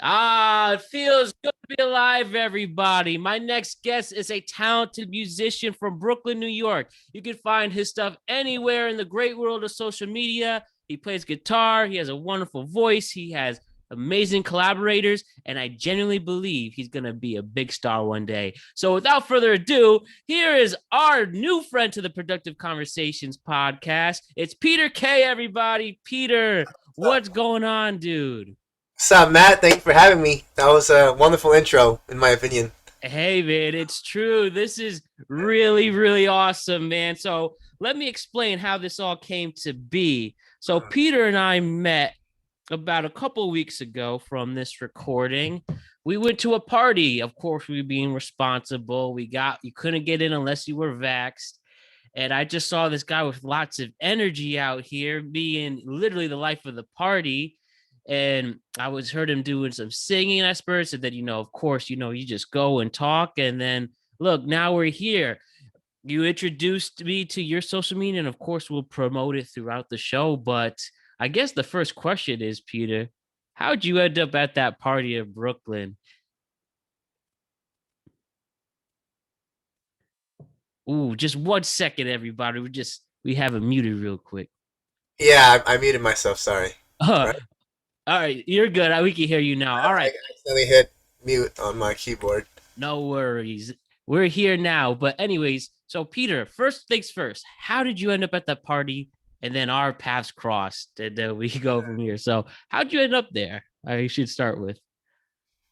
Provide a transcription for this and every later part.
It feels good to be alive, everybody. My next guest is a talented musician from Brooklyn, New York. You can find his stuff anywhere in the great world of social media. He plays guitar, he has a wonderful voice, he has amazing collaborators, and I genuinely believe he's going to be a big star one day. So, without further ado, here is our new friend to the Productive Conversations podcast. It's Peter K, everybody. Peter, what's going on, dude? What's up, Matt? Thank you for having me. That was a wonderful intro, in my opinion. Hey, man, it's true. This is really, really awesome, man. So let me explain how this all came to be. So Peter and I met about a couple weeks ago from this recording. We went to a party. Of course, we were being responsible. You couldn't get in unless you were vaxxed. And I just saw this guy with lots of energy out here being literally the life of the party. And I was heard him doing some singing at first, and then of course, you just go and talk, and then look, now we're here. You introduced me to your social media, and of course, we'll promote it throughout the show. But I guess the first question is, Peter, how'd you end up at that party in Brooklyn? Ooh, just 1 second, everybody. We have it muted real quick. Yeah, I muted myself. Sorry. All Right? right, you're good. We can hear you now. All I right. accidentally hit mute on my keyboard. No worries. We're here now. But anyways, so Peter, first things first, how did you end up at that party? And then our paths crossed, and then we go from here. So how'd you end up there? I should start with.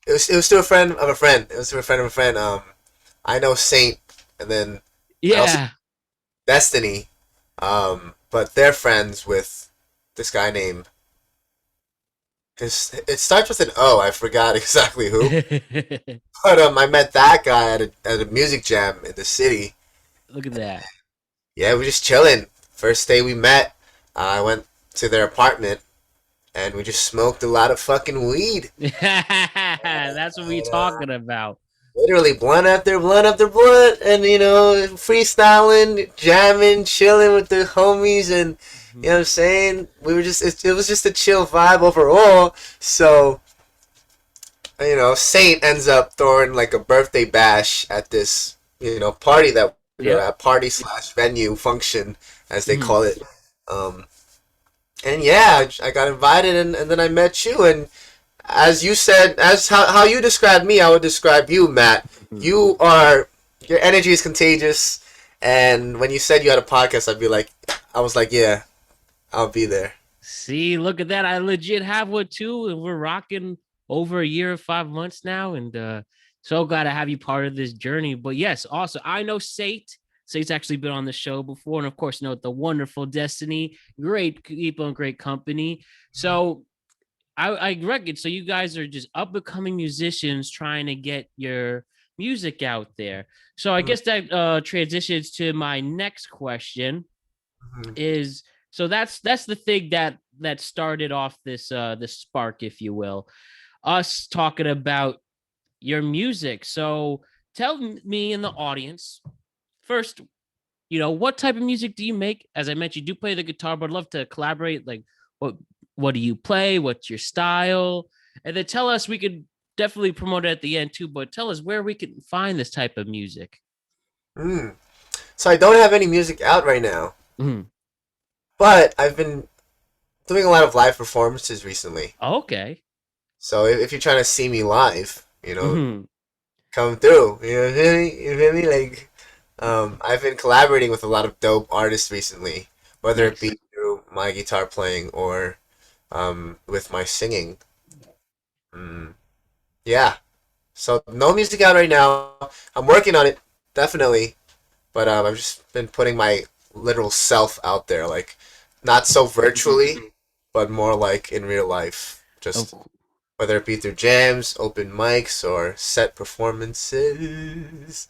It was to a friend of a friend. It was to a friend of a friend. I know Saint, and then I also Yeah. Destiny. But they're friends with this guy named. It starts with an O. I forgot exactly who. But I met that guy at a music jam in the city. Look at that. Yeah, we were just chilling. First day we met, I went to their apartment and we just smoked a lot of fucking weed. That's what we And, talking about. literally blunt after blunt after blunt, and freestyling, jamming, chilling with the homies, and you know what I'm saying. We were it was just a chill vibe overall. So Saint ends up throwing like a birthday bash at this party that we were Yep. at, party slash venue function as they call it. Um, and yeah, I got invited, and then I met you, and as you said, as how you described me, I would describe you, Matt. Your energy is contagious, and when you said you had a podcast, I was like, yeah, I'll be there. See, look at that. I legit have one too, and we're rocking over a year and 5 months now. And so glad to have you part of this journey. But yes, also I know Sate. Sate's actually been on the show before, and of course, know the wonderful Destiny. Great people and great company. So I reckon so you guys are just up and coming musicians trying to get your music out there. So I Mhm, guess that transitions to my next question mhm, is so that's the thing that started off this spark, if you will, us talking about your music. So tell me in the audience first, what type of music do you make? As I mentioned, you do play the guitar, but I'd love to collaborate. Like, what do you play? What's your style? And then tell us, we could definitely promote it at the end too, but tell us where we can find this type of music. mm. So I don't have any music out right now, Mhm. but I've been doing a lot of live performances recently. Okay. So if you're trying to see me live, Hmm. come through. You know what I mean? You feel me? I've been collaborating with a lot of dope artists recently, whether it Nice. be through my guitar playing or with my singing. Mm, yeah. So no music out right now. I'm working on it, definitely. But I've just been putting my literal self out there, like not so virtually, but more like in real life. Just Of whether it be through jams, open mics, or set performances.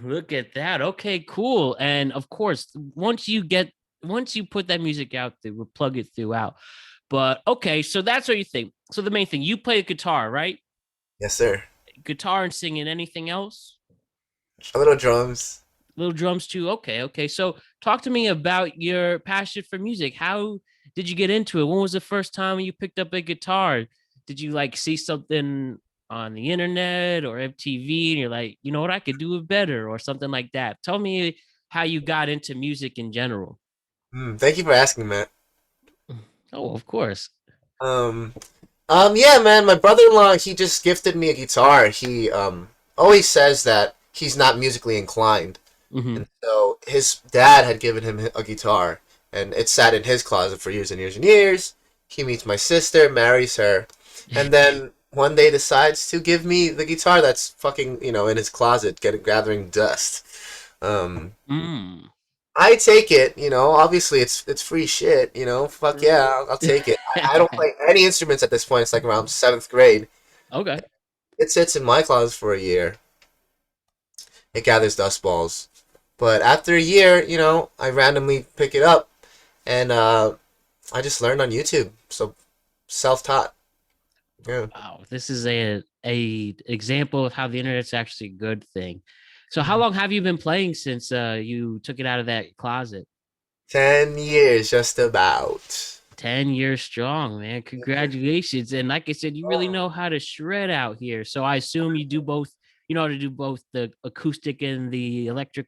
Look at that. Okay, cool. And of course, once you put that music out there, we'll plug it throughout. But okay, so that's what you think. So the main thing, you play guitar, right? Yes, sir. Guitar and singing. Anything else? A little drums. Little drums too. Okay, okay. So talk to me about your passion for music. How did you get into it? When was the first time you picked up a guitar? did you like see something on the internet or MTV and you're like, you know what, I could do it better or something like that? Tell me how you got into music in general. Thank you for asking, Matt. Oh, of course. Um, yeah, man, my brother-in-law, he just gifted me a guitar. He, always says that he's not musically inclined. Hmm. And so his dad had given him a guitar, and it sat in his closet for years and years and years. He meets my sister, marries her, and then one day decides to give me the guitar that's fucking, in his closet, gathering dust. Um, Mm. I take it, obviously it's free shit, fuck yeah, I'll take it. I don't play any instruments at this point. It's like around seventh grade. Okay. It sits in my closet for a year. It gathers dust balls. But after a year, I randomly pick it up, and I just learned on YouTube. So self-taught. Yeah. Wow, this is a example of how the internet's actually a good thing. So how long have you been playing since you took it out of that closet? 10 years, just about. 10 years strong, man. Congratulations. And like I said, you really know how to shred out here. So I assume you do both, you know how to do both the acoustic and the electric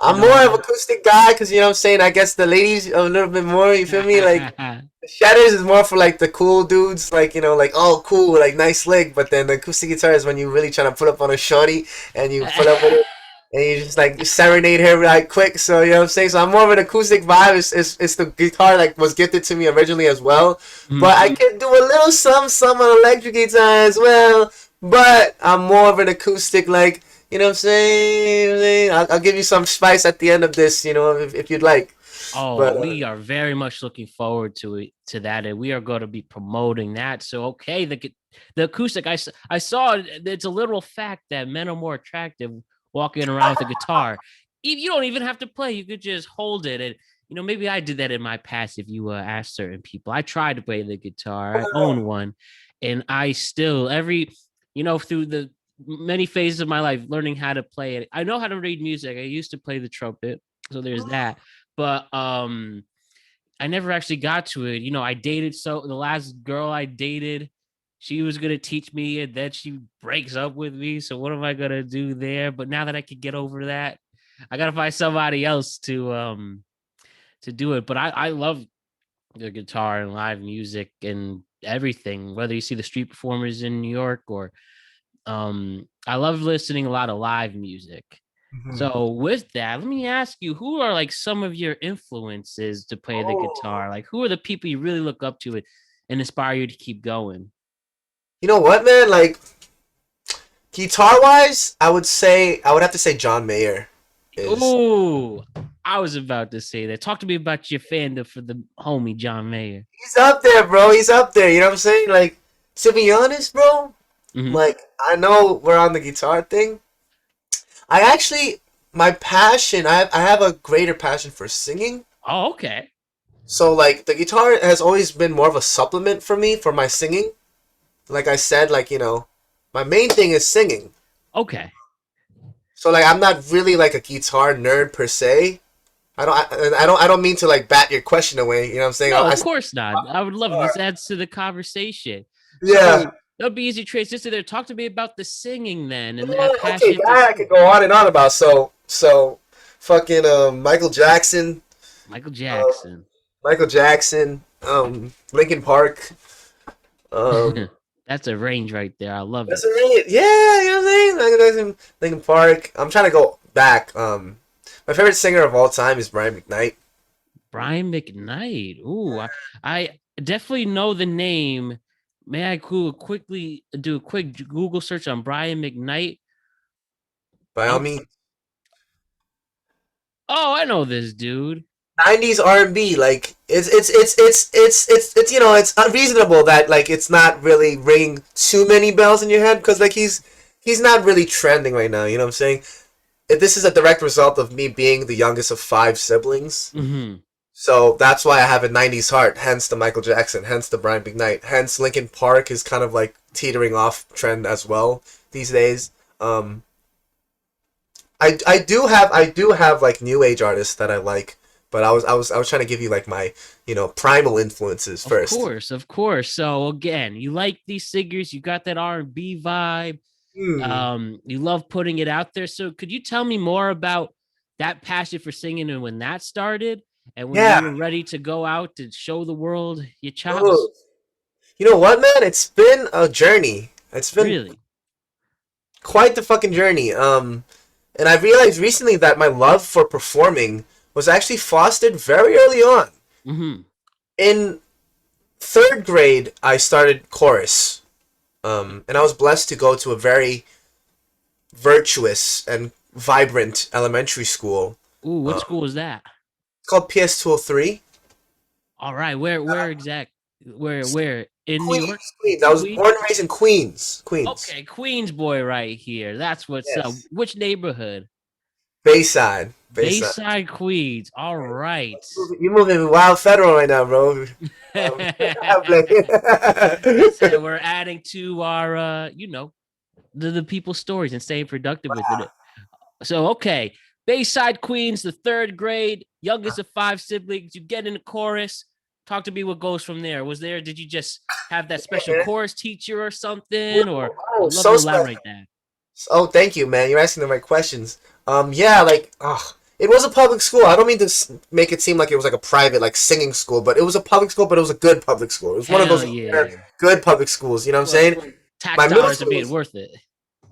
I'm and more all of acoustic guy because, what I'm saying, I guess the ladies a little bit more, you feel me? Like, that. Shatters is more for like the cool dudes, like like, oh cool, like nice lick. But then the acoustic guitar is when you really trying to put up on a shorty and you put up with it and you just like serenade her like quick. So you know what I'm saying. So I'm more of an acoustic vibe. It's the guitar like was gifted to me originally as well, but I can do a little some on electric guitar as well. But I'm more of an acoustic like. You know what I'm saying? I'll give you some spice at the end of this, if you'd like. Oh, But we are very much looking forward to that, and we are going to be promoting that. So, okay, the acoustic, I saw it's a little fact that men are more attractive walking around with a guitar. You don't even have to play; you could just hold it, and maybe I did that in my past. If you ask certain people, I tried to play the guitar. I own one, and I still through the many phases of my life learning how to play it. I know how to read music. I used to play the trumpet, so there's that, but I never actually got to it. I dated, so the last girl I dated, she was gonna teach me, and then she breaks up with me. So what am I gonna do there? But now that I could get over that, I gotta find somebody else to do it. But I love the guitar and live music and everything, whether you see the street performers in New York or I love listening a lot of live music. Mhm. So with that, let me ask you, who are like some of your influences to play the Oh. guitar? Like who are the people you really look up to it and inspire you to keep going? You know what, man? Like guitar wise, I would have to say John Mayer is Oh, I was about to say that. Talk to me about your fandom for the homie John Mayer. he's up there, bro. He's up there. You know what I'm saying? Like to be honest, bro. Hmm. Like I know we're on the guitar thing. I actually my passion. I have a greater passion for singing. Oh, okay. So like the guitar has always been more of a supplement for me for my singing. Like I said, like my main thing is singing. Okay. So like I'm not really like a guitar nerd per se. I don't mean to like bat your question away. You know what I'm saying? No, of course not. I would love it. This adds to the conversation. Yeah. So that would be easy transition there. Talk to me about the singing then and that Okay, passion to that I could sing. go on and on about. So fucking Michael Jackson, Michael uh, Jackson. Linkin Park. Um, That's a range right there. I love that's it. a really yeah. You know what I'm saying? Michael Jackson, Linkin Park. I'm trying to go back. My favorite singer of all time is Brian McKnight. Brian McKnight. Ooh, I definitely know the name. May I quickly do a quick Google search on Brian McKnight? By all Um, means. oh, I know this dude. 90s R&B, like it's unreasonable that like it's not really ringing too many bells in your head because like he's not really trending right now. You know what I'm saying? This is a direct result of me being the youngest of five siblings, Hmm. so that's why I have a 90s heart. Hence the Michael Jackson, hence the Brian McKnight, hence Linkin Park is kind of like teetering off trend as well these days. I do have like new age artists that I like. But I was trying to give you like my, primal influences Of first. course, of course. So again, you like these singers, you got that R&B vibe. Hmm. You love putting it out there. So could you tell me more about that passion for singing and when that started and when you Yeah. were ready to go out to show the world your Ooh. chops? You know what, man? It's been a journey. It's been Really? quite the fucking journey. And I realized recently that my love for performing was actually fostered very early on. Mm-hmm. In third grade, I started chorus. And I was blessed to go to a very virtuous and vibrant elementary school. Ooh, what Uh, school was that? it's called PS203. All right, where exact? Where in New York? Queens. I was Queens? born and raised in Queens. Queens. Okay, Queens boy right here. That's what's up. Yes. Which neighborhood? Bayside. Bayside. Bayside, Queens. All right. You're moving wild federal right now, bro. I'm like- Listen, we're adding to our the people's stories and staying productive with it. So okay, Bayside Queens, the third grade, youngest of five siblings. You get in the chorus. Talk to me what goes from there. Did you just have that special chorus teacher or something? Or oh, I'd love so to special. elaborate that. Oh, thank you, man. You're asking the right questions. Yeah, like, it was a public school. I don't mean to make it seem like it was like a private, like, singing school, but it was a public school, but it was a good public school. It was one of Hell those yeah. good public schools. You know what I'm saying? Tax My middle dollars are school being was worth it.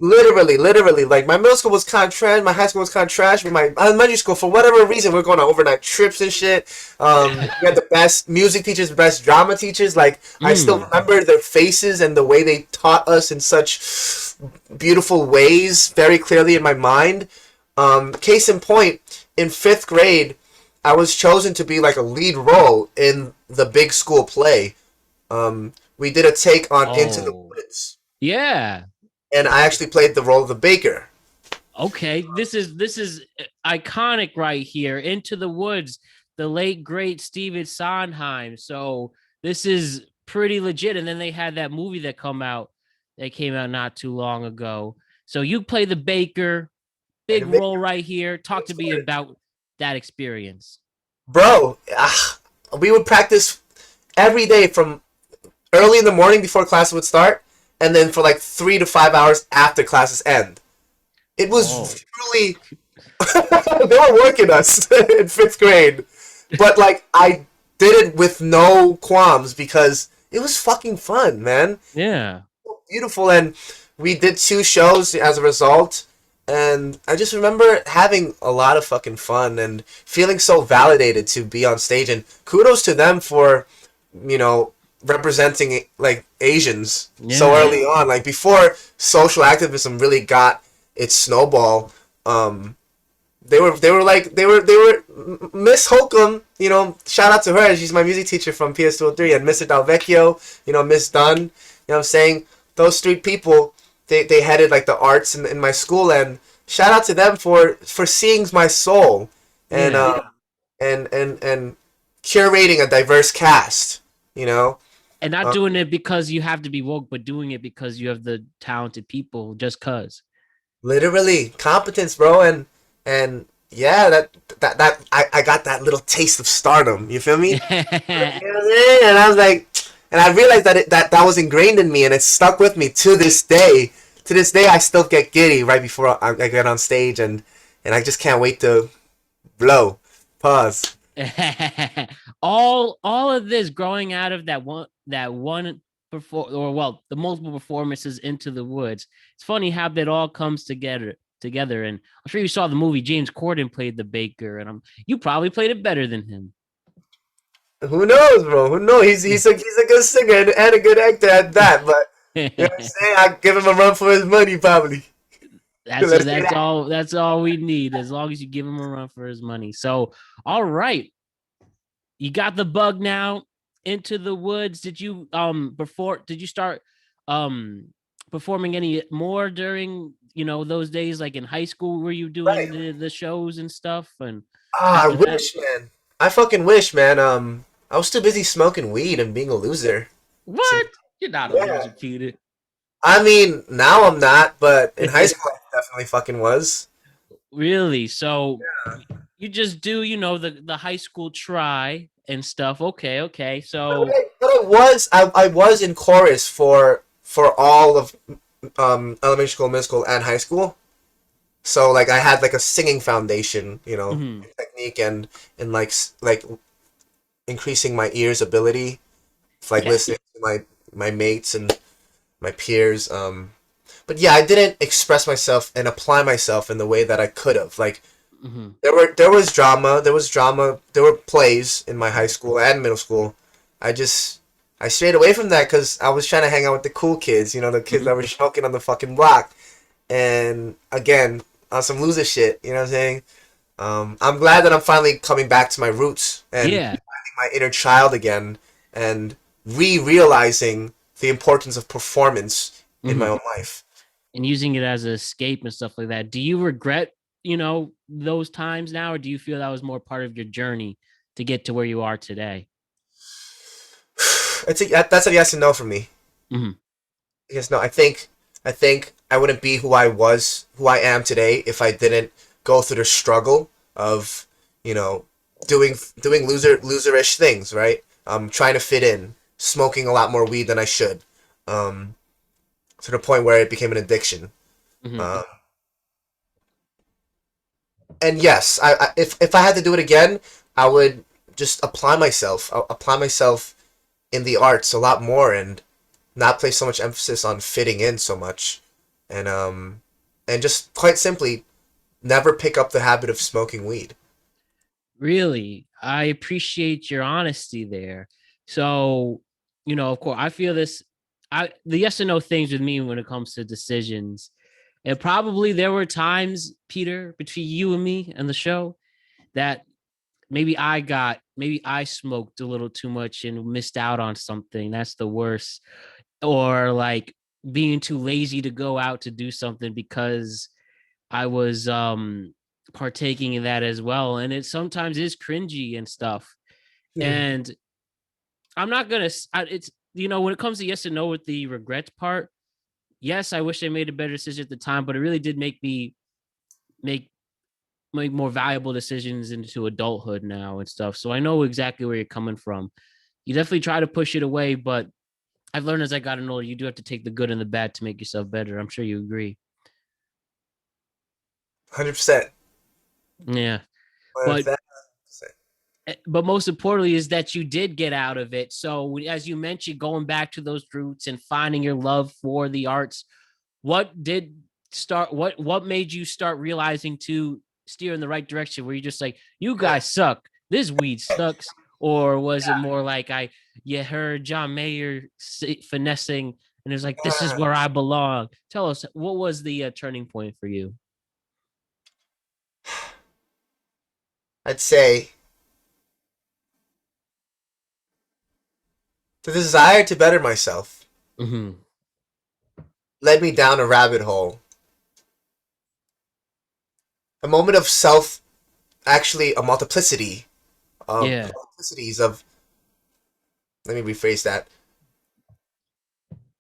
literally, like, my middle school was kind of trash. My high school was kind of trash. But my elementary school, for whatever reason, we are going on overnight trips and shit. We had the best music teachers, the best drama teachers. Like, I still remember their faces and the way they taught us in such beautiful ways very clearly in my mind. Case in point, in fifth grade, I was chosen to be like a lead role in the big school play. We did a take on Into the Oh. Woods, Yeah. and I actually played the role of the baker. Okay, this is iconic right here. Into the Woods, the late great Steven Sondheim. So this is pretty legit. And then they had that movie that came out not too long ago. So you play the baker, big role right here. Talk to me about that experience. Bro, we would practice every day from early in the morning before class would start, and then for like 3 to 5 hours after classes end. It Oh, was truly they were working us in fifth grade, but like I did it with no qualms because it was fucking fun, man. yeah. Beautiful, and we did 2 shows as a result. And I just remember having a lot of fucking fun and feeling so validated to be on stage. And kudos to them for, representing like Asians so Yeah. early on. Like before social activism really got its snowball. They were Miss Holcomb. Shout out to her. She's my music teacher from PS203, and Mr. Dalvecchio. Miss Dunn. You know what I'm saying? Those 3 people. They headed like the arts in my school, and shout out to them for seeing my soul and Yeah. and curating a diverse cast. You know, And not uh, doing it because you have to be woke, but doing it because you have the talented people just cause. literally competence, bro, and yeah, I got that little taste of stardom. You feel me? And I was like, and I realized that was ingrained in me, and it stuck with me to this day. To this day, I still get giddy right before I get on stage, and I just can't wait to blow. Pause. all of this growing out of that one perform or well the multiple performances into the woods. It's funny how that all comes together. And I'm sure you saw the movie. James Corden played the baker, and you probably played it better than him. Who knows, bro? Who knows? He's a good singer and a good actor at that. But you know what I'm saying? I give him a run for his money, probably. that's Let's say that's that. all that's all we need, as long as you give him a run for his money. So all right, you got the bug now. Into the woods, did you start um performing any more during those days, like in high school? Were you doing Right. the shows and stuff and Ah, I after that? wish, man. I fucking wish, man. I was too busy smoking weed and being a loser. What? You're not a Yeah. loser, Peter. I mean, now I'm not, but in high school I definitely fucking was. Really? So You just do, the high school try and stuff. Okay, okay. But So, I was in chorus for all of elementary school, middle school, and high school. So like I had like a singing foundation, mhm, technique and like increasing my ears ability, like yeah. listening to my mates and my peers. But yeah, I didn't express myself and apply myself in the way that I could have. Like Mhm, there were plays in my high school and middle school. I just I strayed away from that because I was trying to hang out with the cool kids, the kids mhm, that were smoking on the fucking block. And again, on some loser shit, you know what I'm saying? I'm glad that I'm finally coming back to my roots and yeah. finding my inner child again and realizing the importance of performance in my Mhm. own life. And using it as an escape and stuff like that. Do you regret, those times now, or do you feel that was more part of your journey to get to where you are today? That's a yes and no for me. Mhm, Yes, no, I think I wouldn't be who I am today if I didn't go through the struggle of, you know, doing loserish things, right? Trying to fit in, smoking a lot more weed than I should, um, to the point where it became an addiction. mhm. Um, and yes, if I had to do it again, I would just apply myself in the arts a lot more and not place so much emphasis on fitting in so much, and and just quite simply never pick up the habit of smoking weed. Really, I appreciate your honesty there. So, of course, I feel this. The yes and no things with me when it comes to decisions, and probably there were times, Peter, between you and me and the show, that maybe I smoked a little too much and missed out on something. That's the worst. Or like being too lazy to go out to do something because I was partaking in that as well. And it sometimes is cringy and stuff. Hmm. And I'm not gonna it's when it comes to yes and no with the regrets part, yes, I wish I made a better decision at the time, but it really did make me make more valuable decisions into adulthood now and stuff. So I know exactly where you're coming from. You definitely try to push it away, but I've learned as I got older, you do have to take the good and the bad to make yourself better. I'm sure you agree. 100%. Yeah. But 100%. but most importantly is that you did get out of it. So as you mentioned, going back to those roots and finding your love for the arts, what did what made you start realizing to steer in the right direction? Were you just like, you guys suck, this weed sucks? Or was it more like you heard John Mayer finessing and it's like, this is Uh, where I belong? Tell us, what was the turning point for you? I'd say the desire to better myself Mm-hmm. led me down a rabbit hole. A moment of self, actually, a multiplicity Yeah. multiplicities of. Let me rephrase that.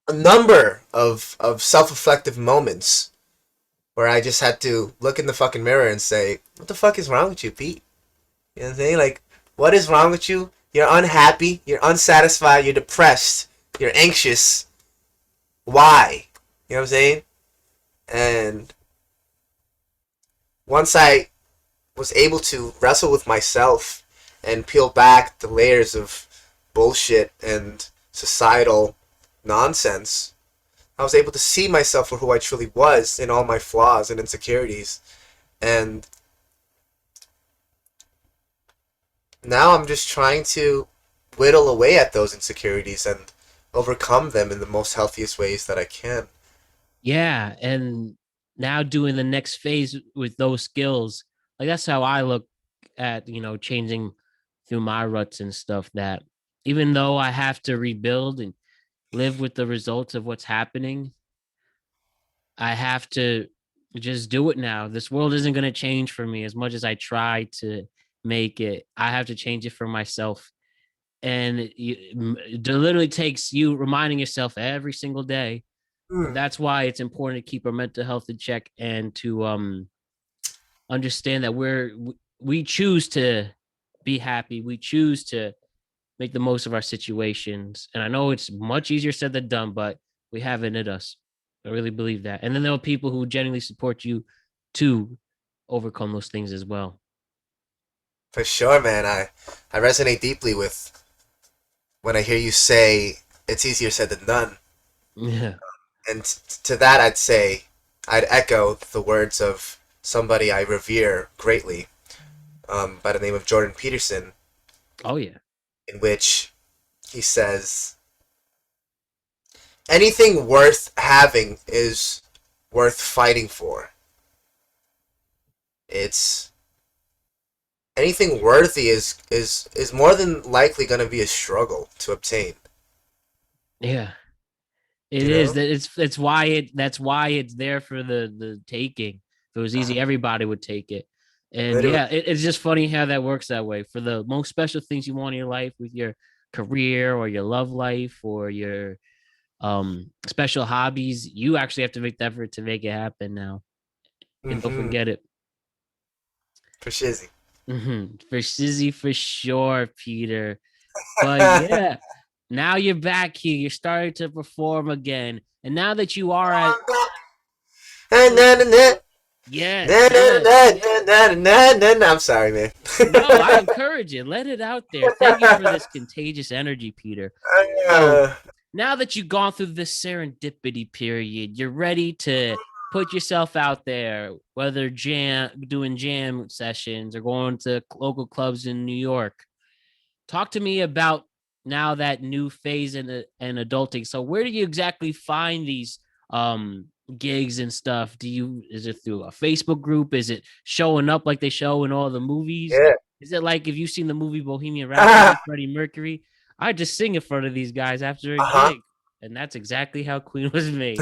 A number of self-reflective moments where I just had to look in the fucking mirror and say, "What the fuck is wrong with you, Pete?" You know what I'm saying? Like, what is wrong with you? You're unhappy. You're unsatisfied. You're depressed. You're anxious. Why? You know what I'm saying? And once I was able to wrestle with myself and peel back the layers of bullshit and societal nonsense, I was able to see myself for who I truly was in all my flaws and insecurities. And now I'm just trying to whittle away at those insecurities and overcome them in the most healthiest ways that I can. Yeah. And now doing the next phase with those skills, like that's how I look at, changing through my ruts and stuff, that even though I have to rebuild and live with the results of what's happening, I have to just do it now. This world isn't going to change for me as much as I try to make it. I have to change it for myself. And it literally takes you reminding yourself every single day. Hmm. That's why it's important to keep our mental health in check and to understand that we choose to be happy. We choose to make the most of our situations. And I know it's much easier said than done, but we have it in us. I really believe that. And then there are people who genuinely support you to overcome those things as well. For sure, man. I resonate deeply with when I hear you say it's easier said than done. Yeah. And to that, I'd say I'd echo the words of somebody I revere greatly, by the name of Jordan Peterson, Oh yeah. in which he says, anything worth having is worth fighting for. It's anything worthy is more than likely going to be a struggle to obtain. Yeah. It You is know, that it's why that's why it's there for the taking. If it was easy, everybody would take it. And literally. yeah, it's just funny how that works that way. For the most special things you want in your life, with your career or your love life or your special hobbies, you actually have to make the effort to make it happen now. And don't Mm-hmm. forget it. For shizzy. For Sizzy, for sure, Peter. But yeah, now you're back here. You're starting to perform again. And now that you are at yes, yes. I'm sorry, man. No, I encourage it. Let it out there. Thank you for this contagious energy, Peter. So Uh, now that you've gone through this serendipity period, you're ready to put yourself out there, whether doing jam sessions or going to local clubs in New York. Talk to me about now that new phase in adulting. So where do you exactly find these gigs and stuff? Is it through a Facebook group? Is it showing up like they show in all the movies? yeah. Is it like if you've seen the movie Bohemian Rhapsody, Freddie Mercury? I just sing in front of these guys after a Uh-huh. gig. And that's exactly how Queen was made.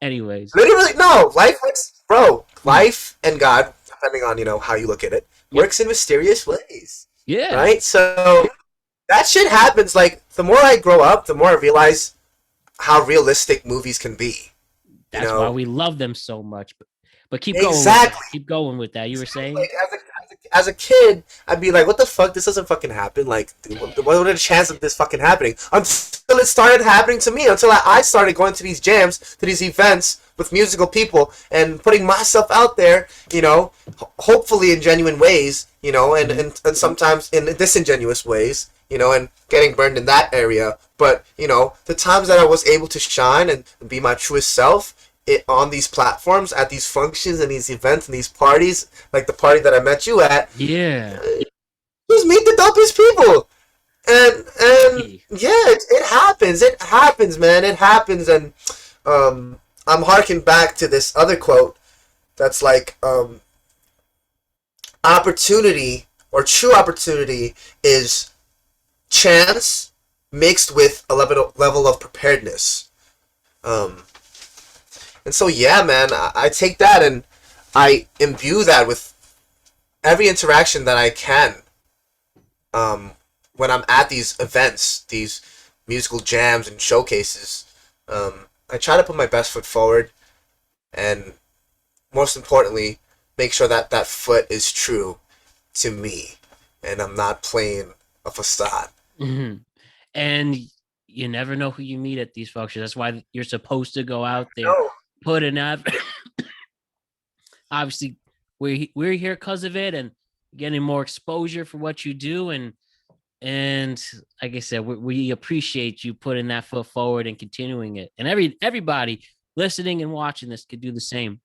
Anyways. Literally, no. Life works, bro. Mm, Life and God, depending on how you look at it, yep. works in mysterious ways, Yeah. right? So that shit happens. Like the more I grow up, the more I realize how realistic movies can be. You That's why know, we love them so much. But keep going with that. exactly. Keep going with that. You were saying? Like as a kid, I'd be like, "What the fuck? This doesn't fucking happen." Like, what are the chances of this fucking happening? Until it started happening to me. Until I started going to these jams, to these events with musical people, and putting myself out there. Hopefully in genuine ways. And, Mhm. and sometimes in disingenuous ways. And getting burned in that area. But the times that I was able to shine and be my truest self, on these platforms, at these functions and these events and these parties, like the party that I met you at, Yeah. just meet the dopest people. And yeah, it happens. It happens, man. It happens. And I'm harking back to this other quote that's like, opportunity or true opportunity is chance mixed with a level of preparedness. Um, And so, yeah, man, I take that and I imbue that with every interaction that I can, um, when I'm at these events, these musical jams and showcases. I try to put my best foot forward and, most importantly, make sure that that foot is true to me and I'm not playing a facade. Mhm. And you never know who you meet at these functions. That's why you're supposed to go out there, No. put an effort. Obviously, we're here because of it and getting more exposure for what you do. And like I said, we appreciate you putting that foot forward and continuing it. And everybody listening and watching this could do the same.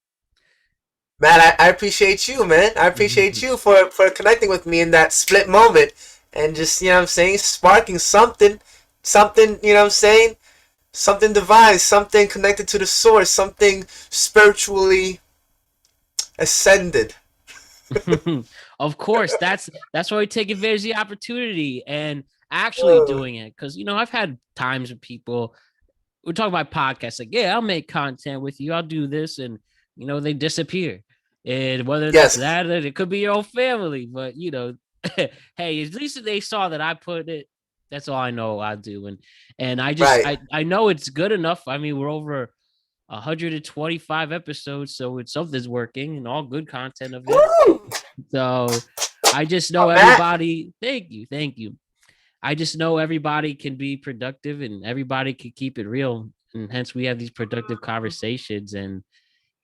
Man, I appreciate you, man. I appreciate you for connecting with me in that split moment and just, what I'm saying, sparking something, what I'm saying, something divine, something connected to the source, something spiritually ascended. Of course, that's why we take advantage of the opportunity and actually doing it. Because I've had times with people we're talking about podcasts, like, yeah, I'll make content with you, I'll do this, and they disappear. And whether that's Yes, that, or it could be your own family, but hey, at least they saw that I put it. That's all I know I do, and I just right. I know it's good enough. I mean, we're over 125 episodes, so it's something's working and all good content of it. Woo! So I just know Matt. everybody. Thank you. I just know everybody can be productive and everybody can keep it real, and hence we have these productive conversations, and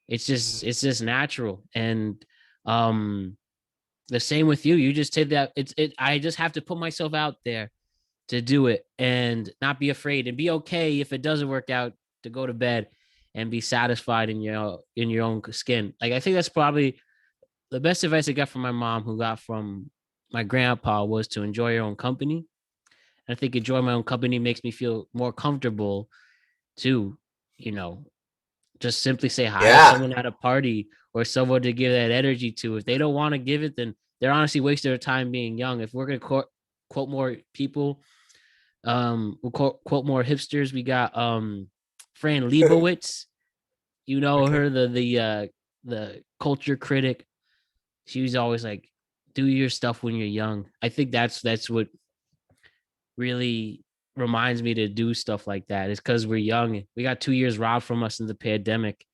it's just natural. And um, the same with you. You just said that it's. I just have to put myself out there to do it and not be afraid and be okay if it doesn't work out, to go to bed and be satisfied in your own skin. Like I think that's probably the best advice I got from my mom, who got from my grandpa, was to enjoy your own company. And I think enjoy my own company makes me feel more comfortable to, you know, just simply say hi to Yeah. someone at a party or someone to give that energy to. If they don't want to give it, then they're honestly wasting their time being young. If we're gonna quote more people, we'll quote more hipsters. We got Fran Lebowitz. You know Okay. her, the culture critic. She was always like, "Do your stuff when you're young." I think that's what really reminds me to do stuff like that. It's because we're young. We got 2 years robbed from us in the pandemic,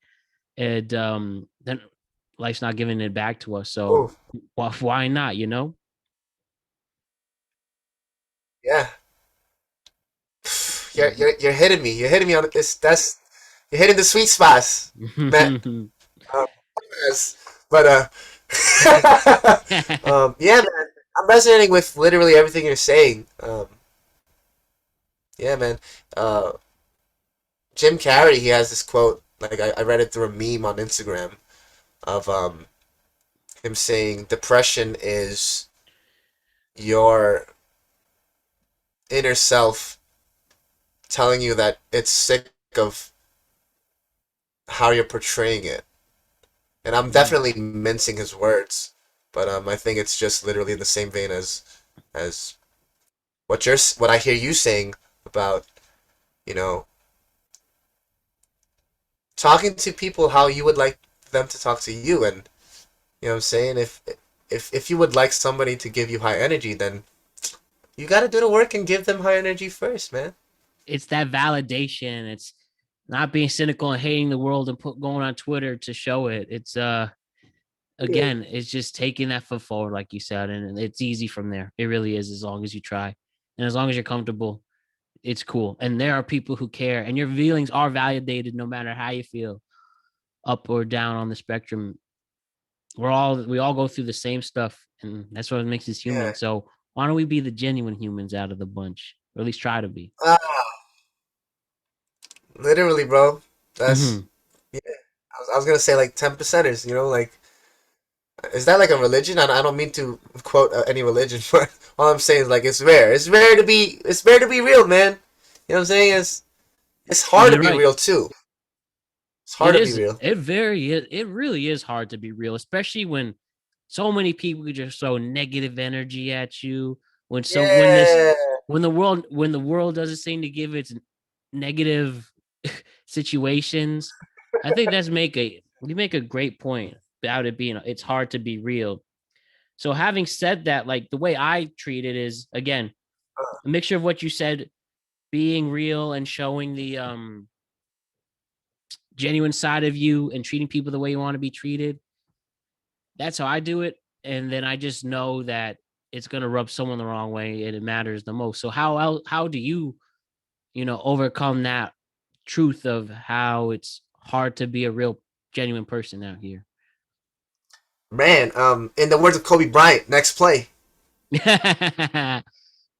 and then life's not giving it back to us. So Oh, why not? You know? yeah. You're hitting me. You're hitting me on this. That's you're hitting the sweet spots, Matt. Um, yes. But yeah, man. I'm resonating with literally everything you're saying. Yeah, man. Uh, Jim Carrey, he has this quote. Like I read it through a meme on Instagram of him saying, "Depression is your inner self telling you that it's sick of how you're portraying it." And I'm definitely mincing his words, but I think it's just literally in the same vein as what I hear you saying about, you know, talking to people how you would like them to talk to you. And you know what I'm saying, if you would like somebody to give you high energy, then you got to do the work and give them high energy first, man. It's that validation. It's not being cynical and hating the world and going on Twitter to show it. It's Yeah. again, it's just taking that foot forward, like you said, and it's easy from there. It really is, as long as you try and as long as you're comfortable. It's cool, and there are people who care, and your feelings are validated no matter how you feel, up or down on the spectrum. We all go through the same stuff, and that's what makes us Yeah. human. So why don't we be the genuine humans out of the bunch, or at least try to be? Ah, literally, bro. That's Mm-hmm. yeah. I was gonna say like 10%ers. You know, like is that like a religion? I don't mean to quote any religion, but all I'm saying is like it's rare. It's rare to be real, man. You know what I'm saying? It's hard to You're be right. real too. It's It hard to be is. real. It really is hard to be real, especially when so many people just throw negative energy at you. Yeah. When the world doesn't seem to give its negative situations, I think you make a great point about it being it's hard to be real. So having said that, like the way I treat it is again a mixture of what you said, being real and showing the genuine side of you and treating people the way you want to be treated. That's how I do it. And then I just know that it's gonna rub someone the wrong way and it matters the most. So how do you, overcome that truth of how it's hard to be a real genuine person out here? Man, in the words of Kobe Bryant, next play.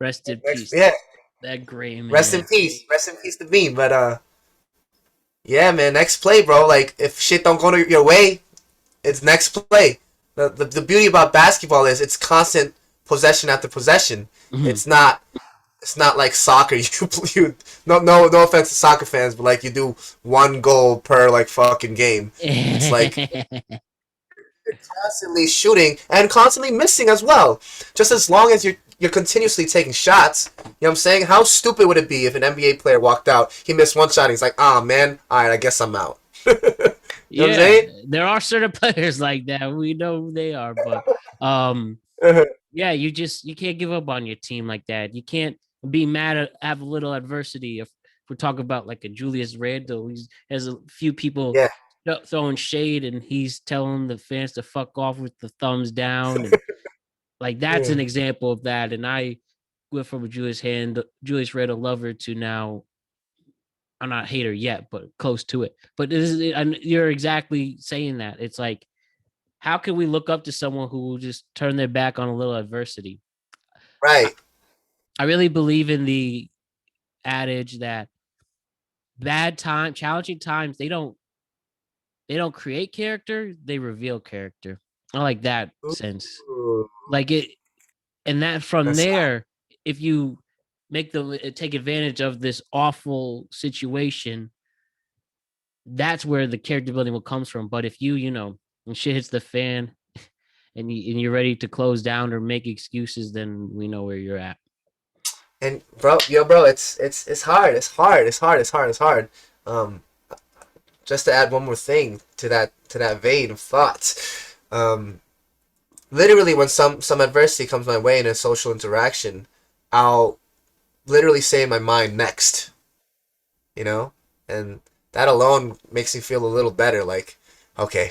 Rest in Next, peace. yeah. That gray Rest in man. peace. Rest in peace to Bean. But yeah, man, next play, bro. Like if shit don't go your way, it's next play. The beauty about basketball is it's constant possession after possession. Mhm. It's not it's not like soccer. You no offense to soccer fans, but like you do one goal per like fucking game. It's like constantly shooting and constantly missing as well. Just as long as you're continuously taking shots, you know what I'm saying? How stupid would it be if an NBA player walked out, he missed one shot, and he's like, "Ah, man, all right, I guess I'm out." You know what I'm Yeah, saying? there are certain players like that. We know who they are, but um yeah, you can't give up on your team like that. You can't be mad at have a little adversity we're talking about like a Julius Randle, he has a few people Yeah. throwing shade, and he's telling the fans to fuck off with the thumbs down, and like that's Yeah. an example of that. And I went from a Julius Randle lover to now I'm not a hater yet, but close to it. But and you're exactly saying that. It's like, how can we look up to someone who will just turn their back on a little adversity? I, Right. I really believe in the adage that challenging times, they don't create character, they reveal character. I like that sense. Ooh, Like it, and that from that's there, if you take advantage of this awful situation, that's where the character building will comes from. But if when shit hits the fan and you're ready to close down or make excuses, then we know where you're at. and bro, it's hard. It's hard. Um, just to add one more thing to that vein of thoughts. Literally, when some adversity comes my way in a social interaction, I'll literally say in my mind next, you know, and that alone makes me feel a little better. Like, okay, you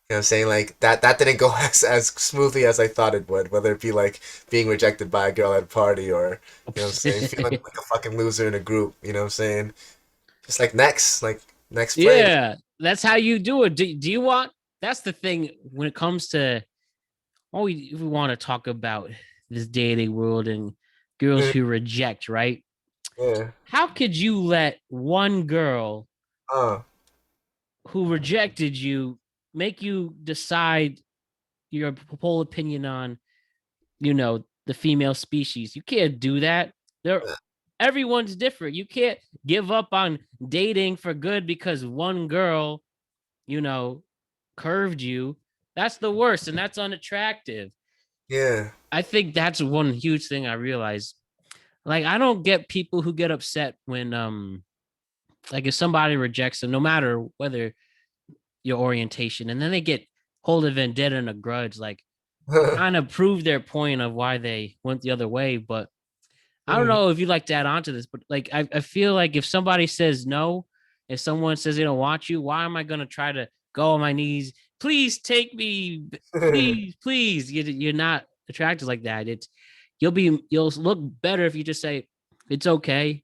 know what I'm saying? Like that didn't go as smoothly as I thought it would. Whether it be like being rejected by a girl at a party, or you know what I'm saying, feeling like a fucking loser in a group. You know what I'm saying? Just like next play. Yeah, that's how you do it. Do you want? That's the thing when it comes to we want to talk about this dating world and girls Yeah, who reject, right? yeah. How could you let one girl Uh, who rejected you make you decide your whole opinion on, the female species? You can't do that. They're Everyone's different. You can't give up on dating for good because one girl, you know, curved you. That's the worst, and that's unattractive. yeah. I think that's one huge thing I realized. Like, I don't get people who get upset when like if somebody rejects them, no matter whether your orientation, and then they get hold of vendetta and a grudge, like kind of prove their point of why they went the other way. But I don't Mhm. know if you'd like to add on to this, but like I feel like if somebody says no, if someone says they don't want you, why am I gonna try to go on my knees? Please take me, please, please. You're not attracted like that. You'll look better if you just say it's okay,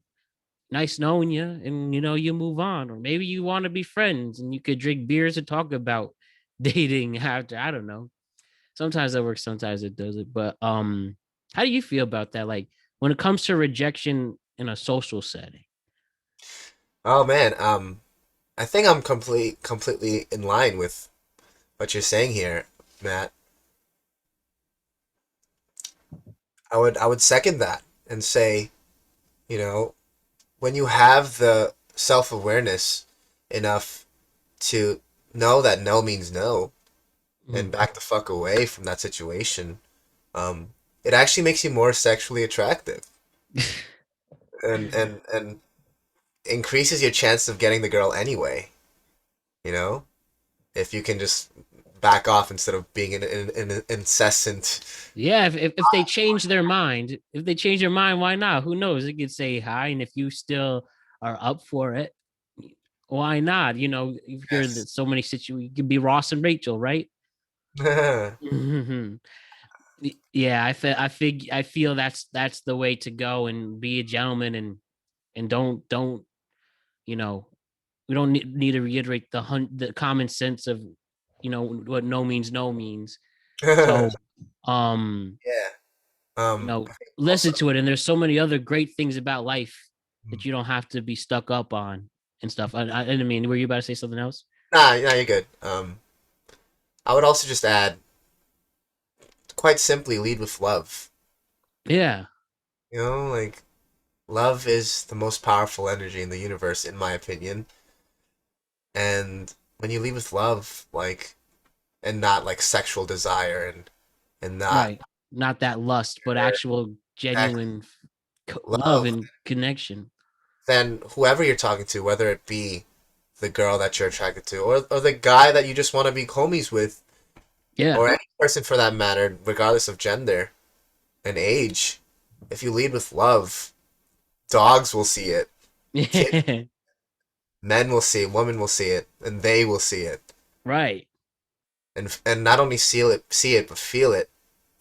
nice knowing you, and you move on. Or maybe you want to be friends and you could drink beers and talk about dating after. I don't know. Sometimes that works, sometimes it doesn't. But how do you feel about that? Like when it comes to rejection in a social setting? Oh man, I think I'm completely in line with what you're saying here, Matt. I would second that and say, you know, when you have the self-awareness enough to know that no means no and Mm. back the fuck away from that situation, it actually makes you more sexually attractive and increases your chance of getting the girl anyway, you know? If you can just back off instead of being an incessant. Yeah, if they change their mind, why not? Who knows? They could say hi, and if you still are up for it, why not? You hear Yes. that so many situations. You could be Ross and Rachel, right? Mhm. Yeah, I feel that's the way to go, and be a gentleman, and don't you know we don't need to reiterate the common sense of what no means no means. Yeah. So um I think also. listen to it, and there's so many other great things about life Hmm. that you don't have to be stuck up on and stuff. I didn't mean, were you about to say something else? Nah, you're good. I would also just add, quite simply, lead with love. Yeah, You know, like love is the most powerful energy in the universe, in my opinion. And when you lead with love, like, and not like sexual desire and not right. Not that lust, but actual exactly genuine love love, and connection. then whoever you're talking to, whether it be the girl that you're attracted to, or the guy that you just want to be homies with, Yeah. or any person for that matter, regardless of gender and age, if you lead with love, dogs will see it. Kids, men will see it, women will see it, and they will see it, Right. and not only see it, but feel it.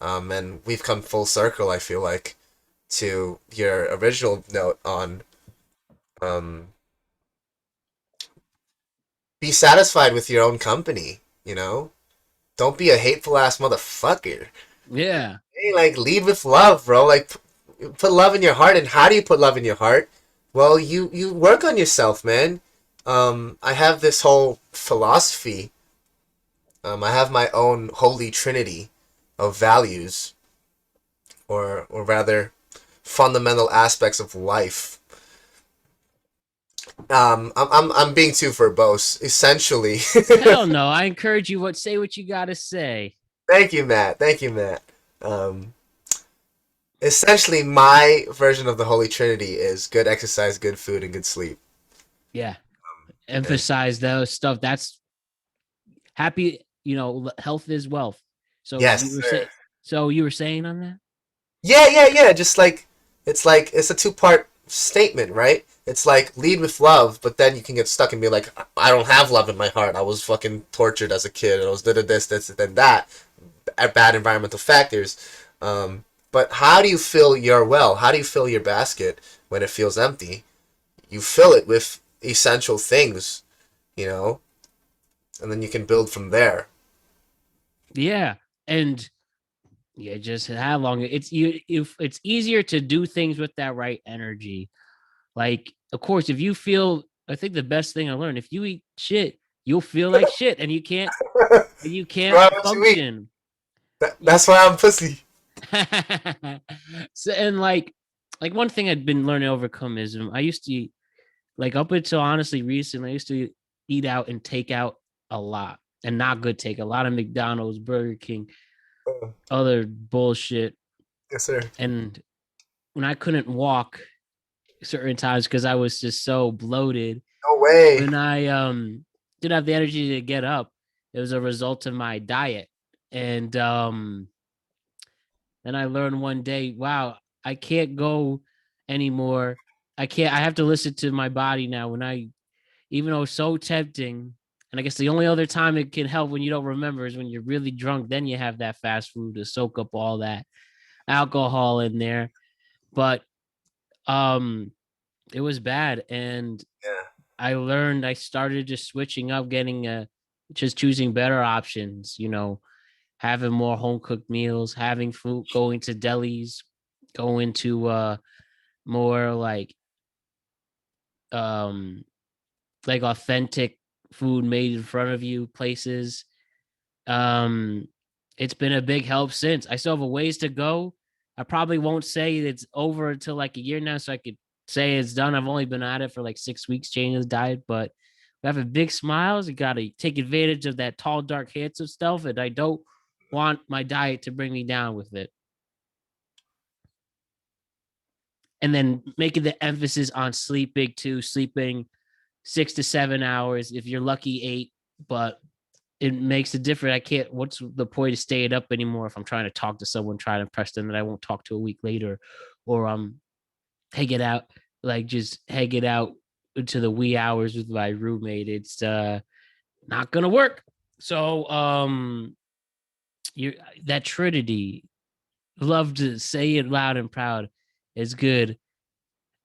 And we've come full circle. I feel like to your original note on um, be satisfied with your own company. You know, don't be a hateful ass motherfucker. Yeah. Hey, like lead with love, bro. Like put love in your heart. And how do you put love in your heart? Well, you work on yourself, man. I have this whole philosophy. I have my own holy trinity of values, or rather, fundamental aspects of life. I'm being too verbose. Essentially, Hell no. I encourage you say what you gotta say. thank you, Matt. Thank you, Matt. Um, essentially, my version of the holy trinity is good exercise, good food, and good sleep. Yeah. And Emphasize those stuff. That's happy, health is wealth. So yes, you were sir. saying so you were saying on that? Yeah, yeah, yeah. Just like it's a two-part statement, right? It's like lead with love, but then you can get stuck and be like, I don't have love in my heart. I was fucking tortured as a kid. I was did this, and that. Bad environmental factors. But how do you fill your well? How do you fill your basket when it feels empty? You fill it with essential things, you know, and then you can build from there. Yeah. And yeah, just how long it's you if it's easier to do things with that right energy. Like, of course, if you feel I think the best thing I learned, if you eat shit, you'll feel like shit and you can't Right, what you eat? function. You, That's why I'm pussy. so and like one thing I'd been learning to overcome is I used to eat, like up until honestly recently, I used to eat out and take out a lot and not good take a lot of McDonald's, Burger King, Uh, other bullshit. yes, sir. And when I couldn't walk certain times because I was just so bloated, No way. when I didn't have the energy to get up, it was a result of my diet. And then I learned one day, wow, I can't go anymore. I have to listen to my body now when even though it's so tempting. And I guess the only other time it can help when you don't remember is when you're really drunk. Then you have that fast food to soak up all that alcohol in there. But um, it was bad, and Yeah. I started just switching up, just choosing better options. Having more home cooked meals, having food, going to delis, going to more um like authentic food made in front of you places. Um it's been a big help since. I still have a ways to go. I probably won't say it's over until like a year now, so I could say it's done. I've only been at it for like 6 weeks changing the diet, but we have a big smiles. You gotta take advantage of that tall, dark, handsome stuff, and I don't want my diet to bring me down with it. And then making the emphasis on sleeping too, sleeping 6 to 7 hours. If you're lucky, 8, but it makes a difference. I can't. What's the point of staying up anymore if I'm trying to talk to someone, trying to impress them that I won't talk to a week later, or hang it out, like just hang it out into the wee hours with my roommate. It's not gonna work. So you that Trinity, love to say it loud and proud, is good.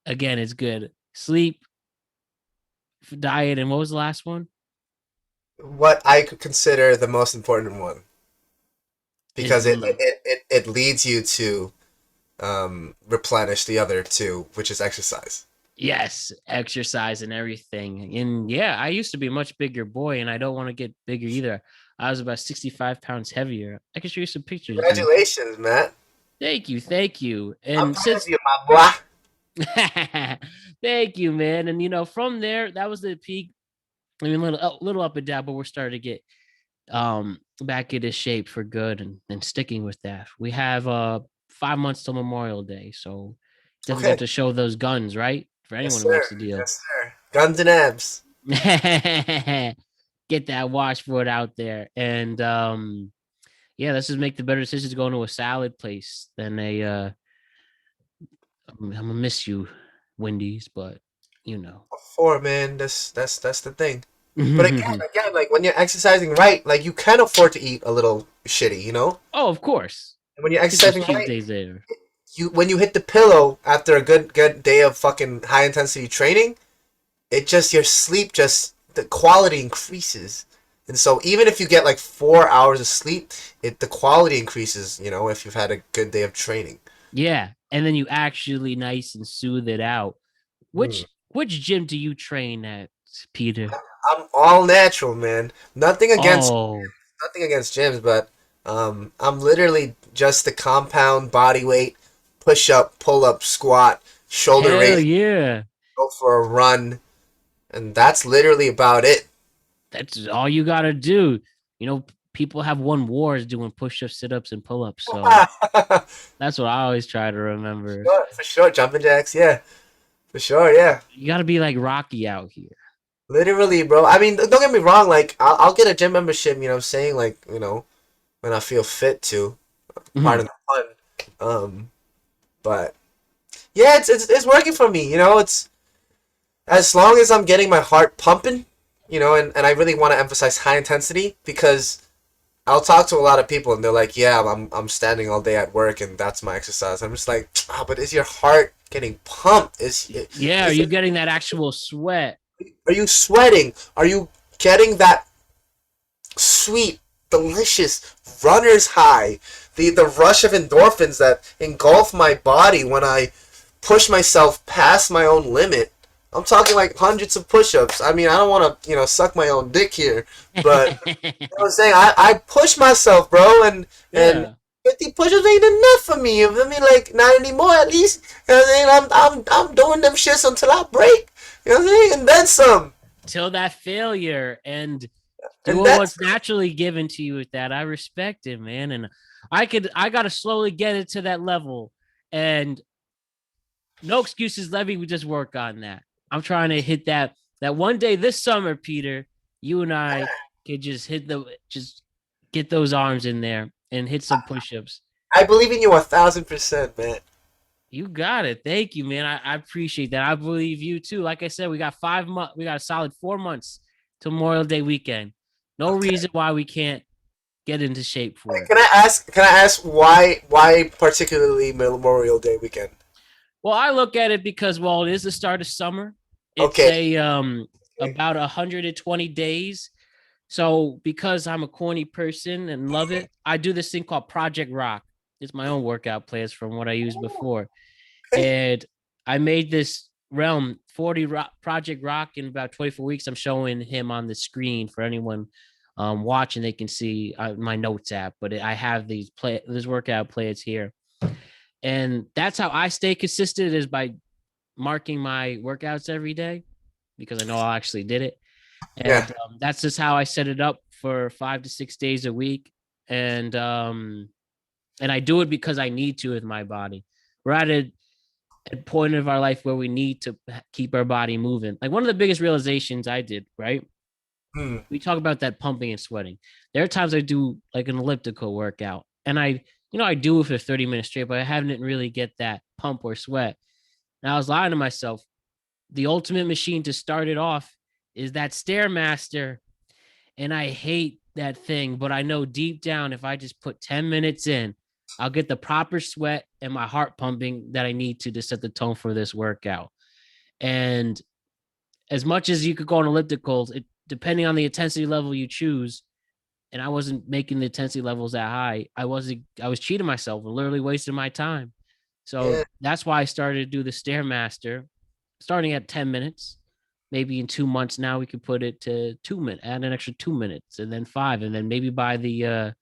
Again, it's good. Sleep, diet, and what was the last one? What I could consider the most important one Is because it leads you to replenish the other two, which is exercise. yes, exercise and everything. And yeah, I used to be a much bigger boy, and I don't want to get bigger either. I was about 65 pounds heavier. I can show you some pictures, dude. Congratulations, Matt. Thank you, thank you. I'm And proud of since you, my boy. thank you, man. And from there, that was the peak. I mean, little up and down, but we're starting to get back into shape for good, and sticking with that. We have 5 months till Memorial Day, so definitely got Okay. to show those guns, right? For Yes, anyone who sir. makes the deal. Yes, sir. Guns and abs. Get that washboard out there. And yeah, let's just make the better decisions going to a salad place than a I'm gonna miss you, Wendy's, but you know. Before, man, that's the thing. But again, like when you're exercising right, like you can afford to eat a little shitty, you know. Oh, of course. And when you're Get those exercising cheat right, days there. you when you hit the pillow after a good day of fucking high intensity training, it just your sleep just the quality increases. And so even if you get like 4 hours of sleep, the quality increases, you know, if you've had a good day of training. Yeah. And then you actually nice and soothe it out. Hmm. Which gym do you train at, Peter? I'm all natural, man. Oh, Nothing against gyms, but I'm literally just the compound body weight, push up, pull up, squat, shoulder hell raise, yeah. go for a run, and that's literally about it. That's all you gotta do. You know, people have won wars doing push-ups, sit-ups, and pull-ups. So For that's what I always try to remember. sure, for sure, jumping jacks, yeah, for sure, yeah. You gotta be like Rocky out here. Literally, bro. I mean, don't get me wrong. Like, I'll get a gym membership. You know, what I'm saying, like, you know, when I feel fit to. Mhm. Pardon the pun. But yeah, it's working for me. You know, it's as long as I'm getting my heart pumping. You know, and I really want to emphasize high intensity because I'll talk to a lot of people and they're like, yeah, I'm standing all day at work and that's my exercise. I'm just like, oh, but is your heart getting pumped? Yeah, are Is you it, getting that actual sweat? are you sweating? Are you getting that sweet, delicious runner's high, the rush of endorphins that engulf my body when I push myself past my own limit. I'm talking like hundreds of push-ups. I mean, I don't want to, you know, suck my own dick here, but you know what I'm saying, I push myself, bro, and Yeah. 50 push-ups ain't enough for me. I mean, like not anymore. At least, you know what I'm saying, I'm doing them shits until I break. You know what I'm saying, and then some, Till that failure and and doing what's that's naturally given to you with that. I respect it, man. And I gotta slowly get it to that level. And no excuses, Levy. We just work on that. I'm trying to hit that one day this summer, Peter. You and I could just get those arms in there and hit some push-ups. I believe in you 1,000%, man. You got it. Thank you, man. I appreciate that. I believe you too. Like I said, we got 5 months. We got a solid 4 months to Memorial Day weekend. No Okay. reason why we can't get into shape for it. Can I ask why particularly Memorial Day weekend? Well, I look at it because well, it is the start of summer. It's Okay. a about 120 days. So because I'm a corny person and love it, I do this thing called Project Rock. It's my own workout plans from what I used before. Okay. And I made this realm 40 rock, Project Rock in about 24 weeks. I'm showing him on the screen for anyone watching. They can see my notes app, but I have this workout plans here. And that's how I stay consistent is by marking my workouts every day because I know I actually did it. Yeah. And that's just how I set it up for 5 to 6 days a week. And I do it because I need to with my body. We're at a point of our life where we need to keep our body moving. Like one of the biggest realizations I did, right? Hmm. We talk about that pumping and sweating. There are times I do like an elliptical workout and I do it for 30 minutes straight, but I haven't really get that pump or sweat. And I was lying to myself. The ultimate machine to start it off is that Stairmaster. And I hate that thing, but I know deep down if I just put 10 minutes in, I'll get the proper sweat and my heart pumping that I need to set the tone for this workout. And as much as you could go on ellipticals, depending on the intensity level you choose, and I wasn't making the intensity levels that high, I was cheating myself and literally wasting my time. So Yeah. that's why I started to do the Stairmaster, starting at 10 minutes. Maybe in 2 months now we could put it to 2 minutes, add an extra 2 minutes, and then five, and then maybe by the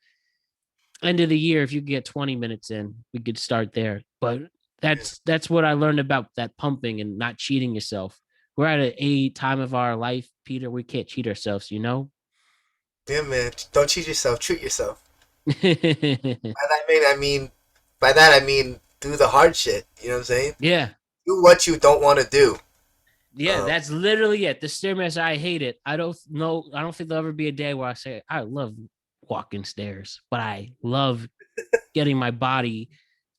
end of the year, if you get 20 minutes in, we could start there. But Yeah. that's what I learned about that pumping and not cheating yourself. We're at a time of our life, Peter. We can't cheat ourselves, you know. Yeah, man. Don't cheat yourself. Treat yourself. Yeah, I mean, by that I mean do the hard shit. You know what I'm saying? yeah, Do what you don't want to do. Um, that's literally it. The stairmaster, I hate it. I don't know. I don't think there'll ever be a day where I say I love walking stairs, but I love getting my body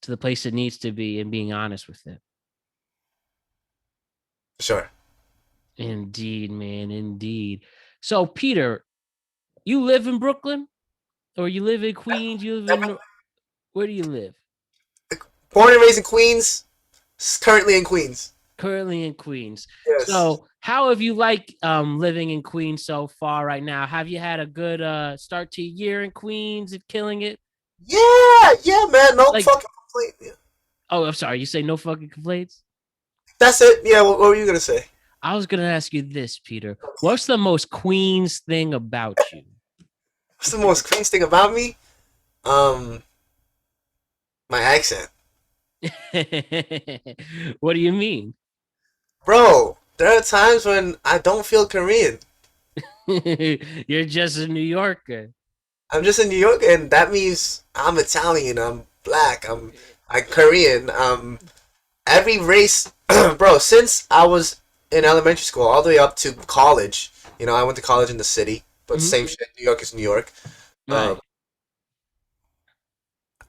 to the place it needs to be and being honest with it. sure. Indeed, man, indeed. So, Peter, you live in Brooklyn or you live in Queens? You live in where do you live? Born and raised in Queens, currently in Queens. Currently in Queens. Yes. So, how have you liked living in Queens so far right now? Have you had a good start to your year in Queens and killing it? Yeah, yeah, man. No Like, fucking complaint. Yeah. oh, I'm sorry, you say no fucking complaints? That's it. Yeah. What were you gonna say? I was gonna ask you this, Peter. What's the most Queens thing about you? What's the most Queens thing about me? Um, my accent, What do you mean? bro. There are times when I don't feel Korean. You're just a New Yorker. I'm just in New York, and that means I'm Italian. I'm black. I'm Korean. Every race, bro. Since I was in elementary school all the way up to college, I went to college in the city, but Mhm. same shit. New York is New York. Um, Right.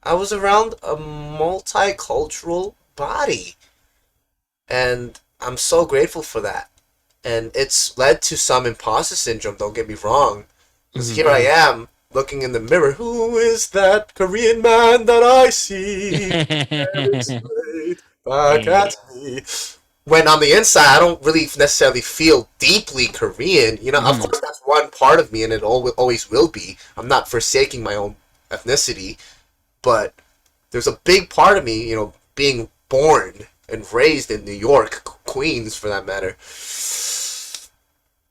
I was around a multicultural body, and I'm so grateful for that. And it's led to some imposter syndrome. Don't get me wrong, because Mhm. here I am looking in the mirror. Who is that Korean man that I see staring straight back Hey. at me? When on the inside, I don't really necessarily feel deeply Korean. Of Mhm. course, that's one part of me, and it always will be. I'm not forsaking my own ethnicity, but there's a big part of me, being born and raised in New York, Queens for that matter,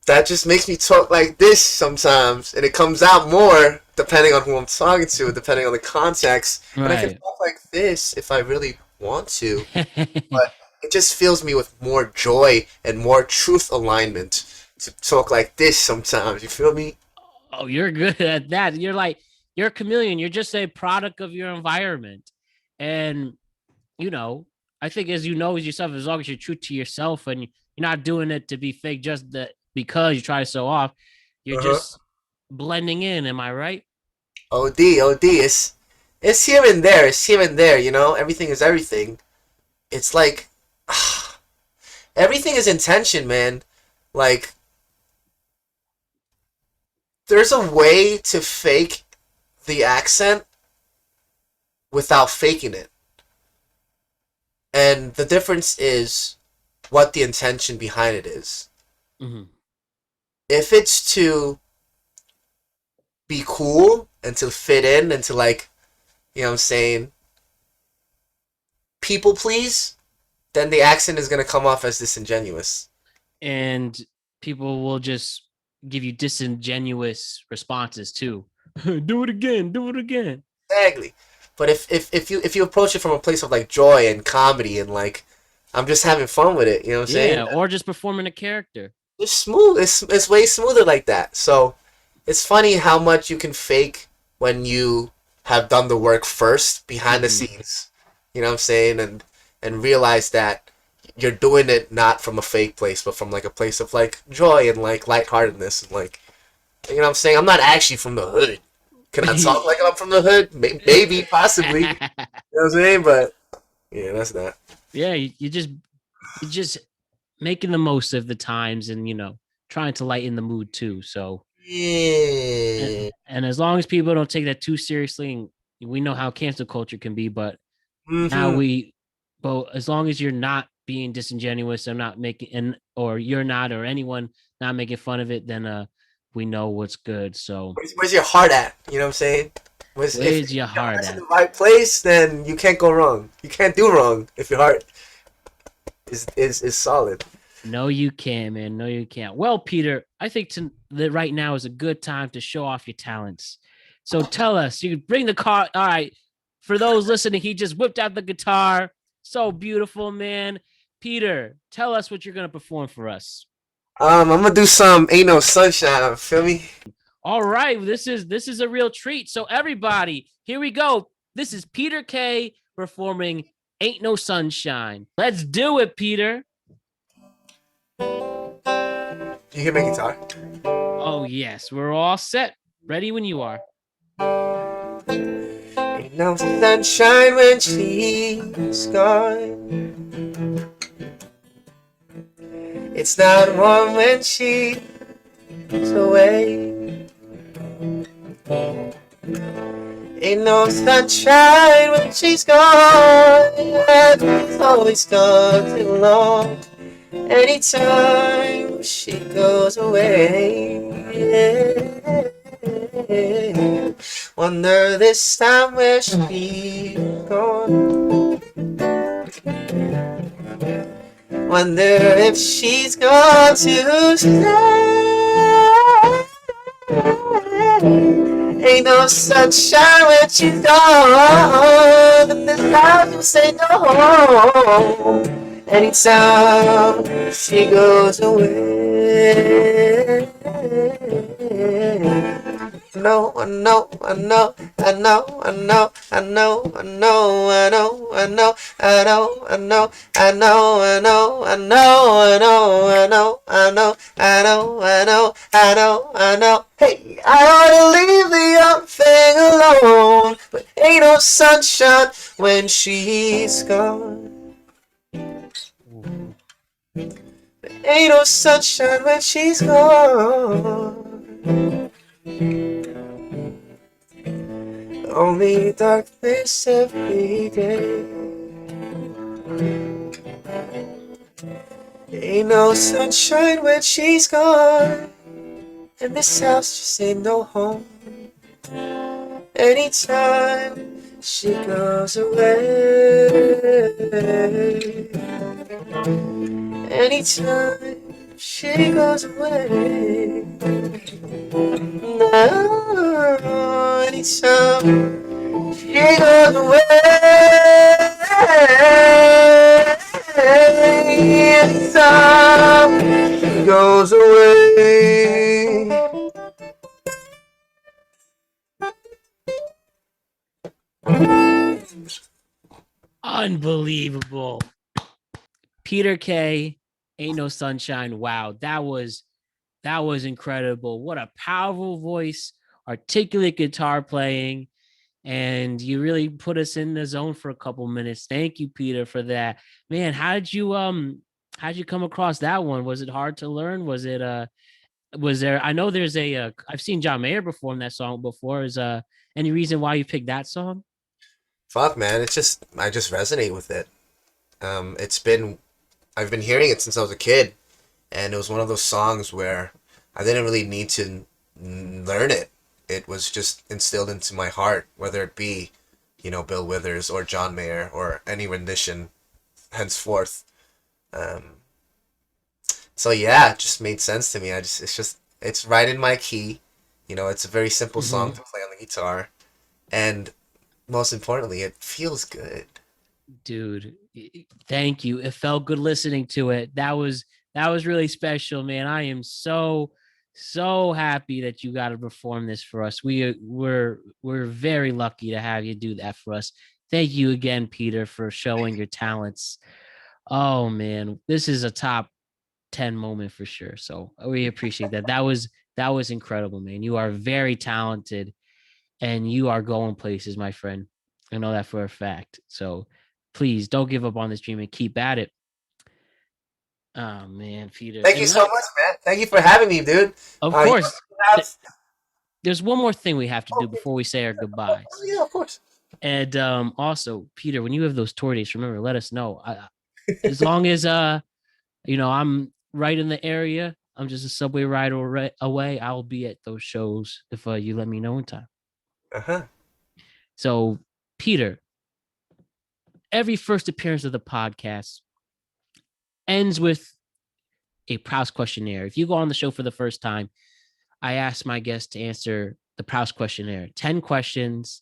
that just makes me talk like this sometimes, and it comes out more depending on who I'm talking to, depending on the context, and I can Right. talk like this if I really want to, but it just fills me with more joy and more truth alignment to talk like this sometimes. You feel me? Oh, you're good at that. You're a chameleon. You're just a product of your environment. And you know, I think as you know as yourself, as long as you're true to yourself and you're not doing it to be fake just that because you try to show off, you're Uh huh. just blending in. Am I right? OD, OD. It's here and there. It's here and there. Everything is everything. It's like everything is intention, man. Like there's a way to fake the accent without faking it. And the difference is what the intention behind it is. Mm-hmm. If it's to be cool and to fit in and to like, what I'm saying, people please, then the accent is going to come off as disingenuous. And people will just give you disingenuous responses too. Do it again. Do it again. Exactly. But if you approach it from a place of like joy and comedy and like I'm just having fun with it, you know what I'm saying? Yeah, or just performing a character. It's smooth. It's way smoother like that. So it's funny how much you can fake when you have done the work first behind the Mm-hmm. scenes. You know what I'm saying? And realize that you're doing it not from a fake place, but from like a place of like joy and like lightheartedness and like what I'm saying? I'm not actually from the hood. Can I talk like I'm from the hood? Maybe, possibly. You know what I'm saying? But yeah, that's not. Yeah, you just making the most of the times and trying to lighten the mood too. So Yeah. and as long as people don't take that too seriously, and we know how cancel culture can be, but now Mm-hmm. but as long as you're not being disingenuous or not making and or you're not or anyone not making fun of it, then we know what's good. So Where's your heart at? You know what I'm saying? If where's your your heart heart's in at? the right place, then you can't go wrong. You can't do wrong if your heart is solid. No, you can't, man. No, you can't. Well, Peter, I think that right now is a good time to show off your talents. So tell us, you can bring the car. All right. For those listening, he just whipped out the guitar. So beautiful, man. Peter, tell us what you're going to perform for us. I'm gonna do some Ain't No Sunshine. Feel me? All right. This is a real treat. So everybody, here we go. This is Peter K performing Ain't No Sunshine. Let's do it, Peter. You hear my guitar? Oh, yes. We're all set. Ready when you are. Ain't no sunshine when she's gone. It's not warm when she's away. Ain't no sunshine when she's gone. It's always gone too long. Anytime she goes away. Wonder this time where she's gone. Wonder if she's gone to stay. Ain't no sunshine when she's gone. And this house will say no. Anytime she goes away. No, I know, I know, I know, I know, I know, I know, I know, I know, I know, I know, I know, I know, I know, I know, I know, I know, I know, I know, I know. Hey, I ought to leave the young thing alone, but ain't no sunshine when she's gone. Ain't no sunshine when she's gone. Only darkness every day. Ain't no sunshine when she's gone. And this house just ain't no home. Anytime she goes away. Anytime she goes away. No, anytime she goes away. Anytime she goes away. Unbelievable. Peter K, Ain't No Sunshine. Wow, that was incredible. What a powerful voice, articulate guitar playing, and you really put us in the zone for a couple minutes. Thank you, Peter, for that. Man, how'd you come across that one? Was it hard to learn? Was there, I know there's I've seen John Mayer perform that song before. Is any reason why you picked that song? Fuck, man, I just resonate with it. It's been I've been hearing it since I was a kid, and it was one of those songs where I didn't really need to learn it. It was just instilled into my heart, whether it be, Bill Withers or John Mayer or any rendition henceforth. Um, so yeah, it just made sense to me. It's right in my key. It's a very simple song Mhm. to play on the guitar, and most importantly, it feels good. Dude, thank you. It felt good listening to it. That was really special, man. I am so happy that you got to perform this for us. We're very lucky to have you do that for us. Thank you again, Peter, for showing your talents. Oh man, this is a top 10 moment for sure. So we appreciate that. That was incredible, man. You are very talented and you are going places, my friend. I know that for a fact. So please don't give up on this dream and keep at it. Oh man, Peter. Thank you And so much, man. Thank you for having me, dude. of You course, have... there's one more thing we have to do Okay. before we say our Oh, goodbyes. yeah, of course. And also, Peter, when you have those tour dates, remember, let us know. As long as I'm right in the area, I'm just a subway ride away. I'll be at those shows if you let me know in time. Uh-huh. So, Peter, every first appearance of the podcast ends with a Proust questionnaire. If you go on the show for the first time, I ask my guests to answer the Proust questionnaire. 10 questions.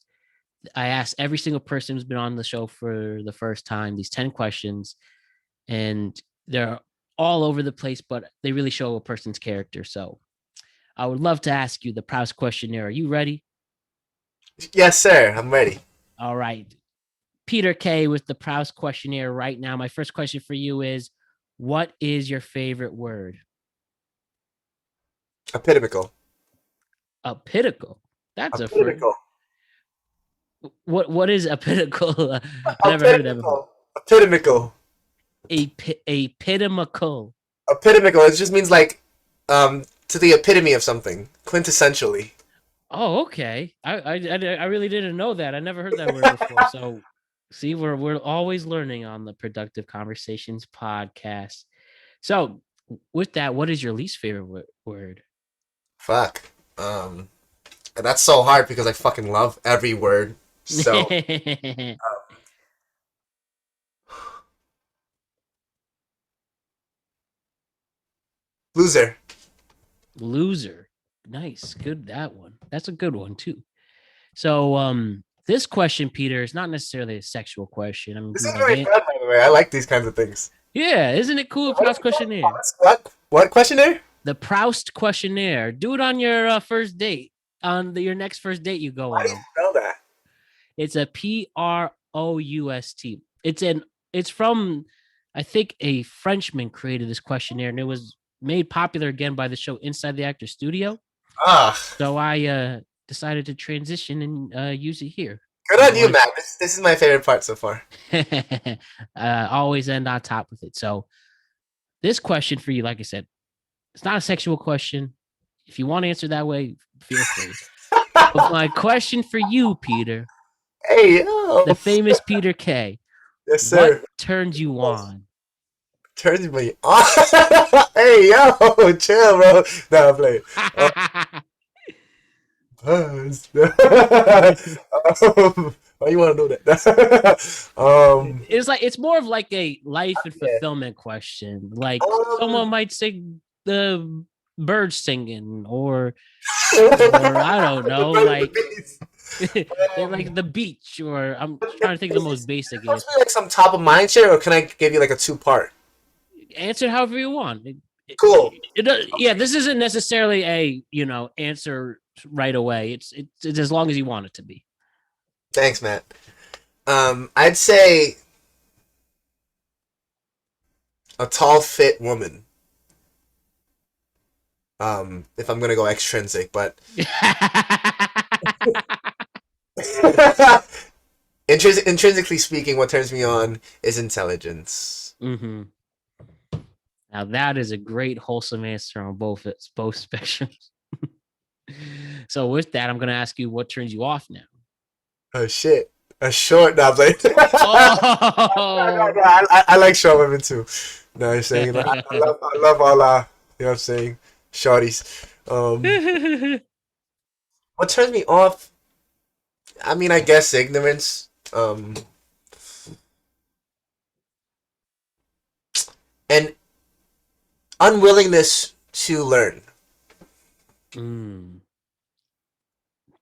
I ask every single person who's been on the show for the first time these 10 questions, and they're all over the place, but they really show a person's character. So I would love to ask you the Proust questionnaire. Are you ready? Yes, sir. I'm ready. All right. Peter K with the Proust questionnaire right now. My first question for you is, what is your favorite word? Epitomical. A pinnacle. That's a first. Epitomical. What is a pinnacle? I never heard that before. Epitomical. Epitomical. A pitamical. Epitomical. It just means like to the epitome of something, quintessentially. Oh, okay. I really didn't know that. I never heard that word before. So, see, we're always learning on the Productive Conversations podcast. So, with that, what is your least favorite word? Fuck. And that's so hard because I fucking love every word. So loser. Loser. Nice. Good that one. That's a good one too. So this question, Peter, is not necessarily a sexual question. I mean, This we is have very fun, by the way. I like these kinds of things. yeah, isn't it cool? What is Proust it called? questionnaire. What questionnaire? The Proust questionnaire. Do it on your first date. On your next first date you go How do you on. spell that? It's a Proust. It's from I think a Frenchman created this questionnaire and it was made popular again by the show Inside the Actor Studio. Ah, So I decided to transition and use it here. good You on go you, on. Matt. This is my favorite part so far. Always end on top with it. So this question for you, like I said, it's not a sexual question. If you want to answer that way, feel free. But my question for you, Peter, Hey, yo. the famous Peter K, Yes, what sir. turns you on? Turns me on. Hey, yo, chill, bro. Nah, I'm playing. Buzz. Why you want to know that? It's like it's more of like a life and Yeah. fulfillment question. Like Um, someone might sing the birds singing, or I don't know, like like the beach, or I'm trying to think of the most basic Must answer. be like some top of mind shit, or can I give you like a two-part? Answer however you want. Cool. Yeah, this isn't necessarily a answer right away. It's as long as you want it to be. Thanks, Matt. I'd say a tall, fit woman. If I'm gonna go extrinsic, but intrinsically speaking, what turns me on is intelligence. hmm Now that is a great wholesome answer on both spectrums. So with that, I'm going to ask you what turns you off now. Oh shit, a short. Nah, like, no, Oh, I like short women too. No, I'm saying, like, I love all you know what I'm saying, shorties. What turns me off? I mean, I guess ignorance. And unwillingness to learn. mm,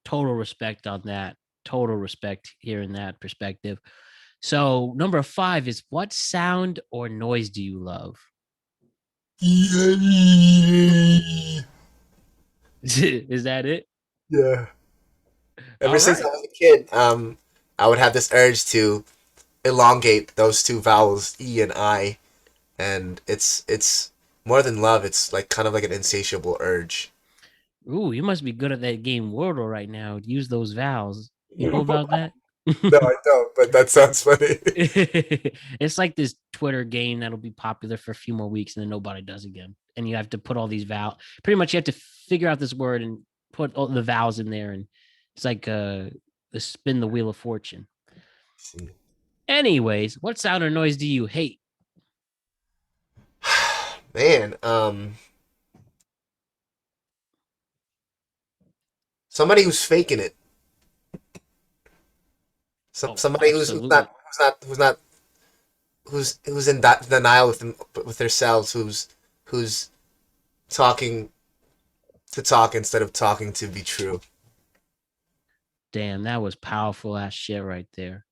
total respect on that. Total respect hearing that perspective. So number 5 is what sound or noise do you love? Is that it? Yeah. Ever All since I right. was a kid, I would have this urge to elongate those two vowels, E and I, and it's more than love. It's like kind of like an insatiable urge. Ooh, you must be good at that game Wordle right now. Use those vowels. You know No, about that? I don't. But that sounds funny. It's like this Twitter game that'll be popular for a few more weeks and then nobody does again. And you have to put all these vowels. Pretty much you have to figure out this word and put all the vowels in there. And it's like the spin the wheel of fortune. Anyways, what sound or noise do you hate? Man, somebody who's faking it. Oh, Somebody absolutely. who's in that denial with themselves. Who's talking to talk instead of talking to be true. Damn, that was powerful ass shit right there.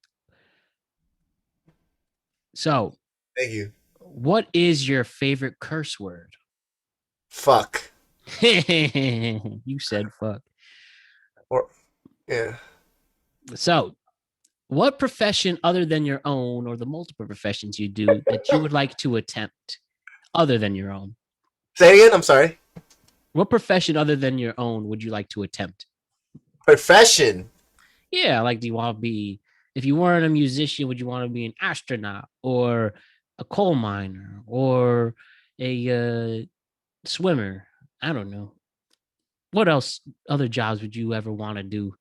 So, Thank you. what is your favorite curse word? Fuck. You said fuck. Or yeah. So, what profession other than your own or the multiple professions you do that you would like to attempt other than your own? Say it again. I'm sorry. What profession other than your own would you like to attempt? Profession. Yeah, like do you want to be if you weren't a musician, would you want to be an astronaut or a coal miner or a swimmer. I don't know. What else? Other jobs would you ever want to do?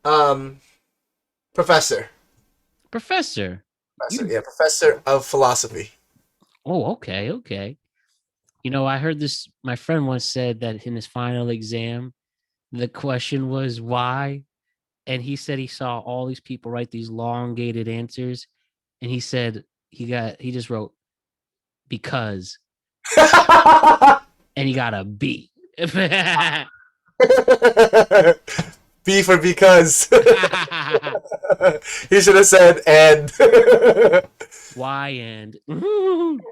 Um, professor. Professor. Professor. You. Yeah, professor of philosophy. Oh, okay, okay. I heard this. My friend once said that in his final exam, the question was why, and he said he saw all these people write these elongated answers, and he said he just wrote because, and he got a B. B for because. He should have said and. Why and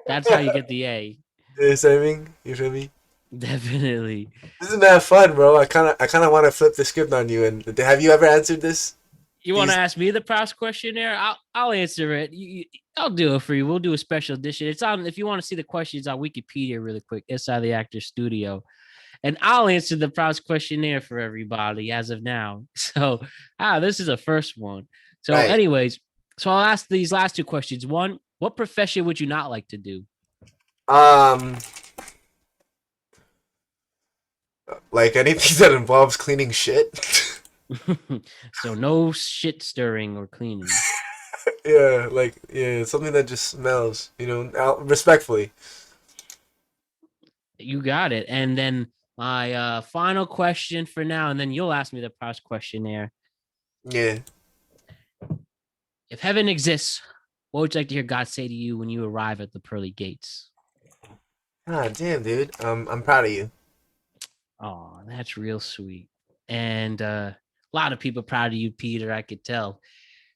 that's how you get the A. You know what I mean? You feel me? Definitely. Isn't that fun, bro? I kind of want to flip the script on you. And have you ever answered this? You want to These. ask me the Proust questionnaire? I'll answer it. I'll do it for you. We'll do a special edition. It's on if you want to see the questions on Wikipedia really quick. Inside the Actors Studio, and I'll answer the Proust questionnaire for everybody as of now. So, this is a first one. So, Right. anyways, I'll ask these last two questions. One, what profession would you not like to do? Um, like anything that involves cleaning shit. So, no shit stirring or cleaning. Yeah, like yeah, something that just smells. Respectfully. You got it. And then my final question for now, and then you'll ask me the Proust questionnaire. Yeah. If heaven exists, what would you like to hear God say to you when you arrive at the pearly gates? Ah, damn, dude. I'm proud of you. Oh, that's real sweet. And a lot of people proud of you, Peter, I could tell.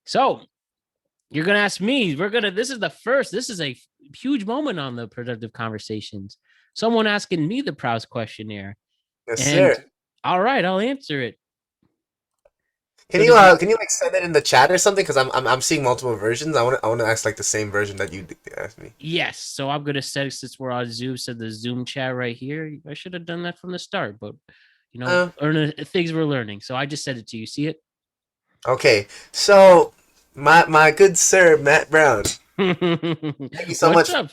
So you're gonna ask me. This is the first, this is a huge moment on the productive conversations. Someone asking me the Proust questionnaire. Yes, And sir. all right, I'll answer it. Can So you does uh can you like send it in the chat or something? Because I'm seeing multiple versions. I want to ask like the same version that you asked me. Yes. So I'm gonna set since we're on Zoom, said the Zoom chat right here. I should have done that from the start, but learn things we're learning. So I just said it to you. See it? Okay. So my good sir Matt Brown. Thank you so What's much. up?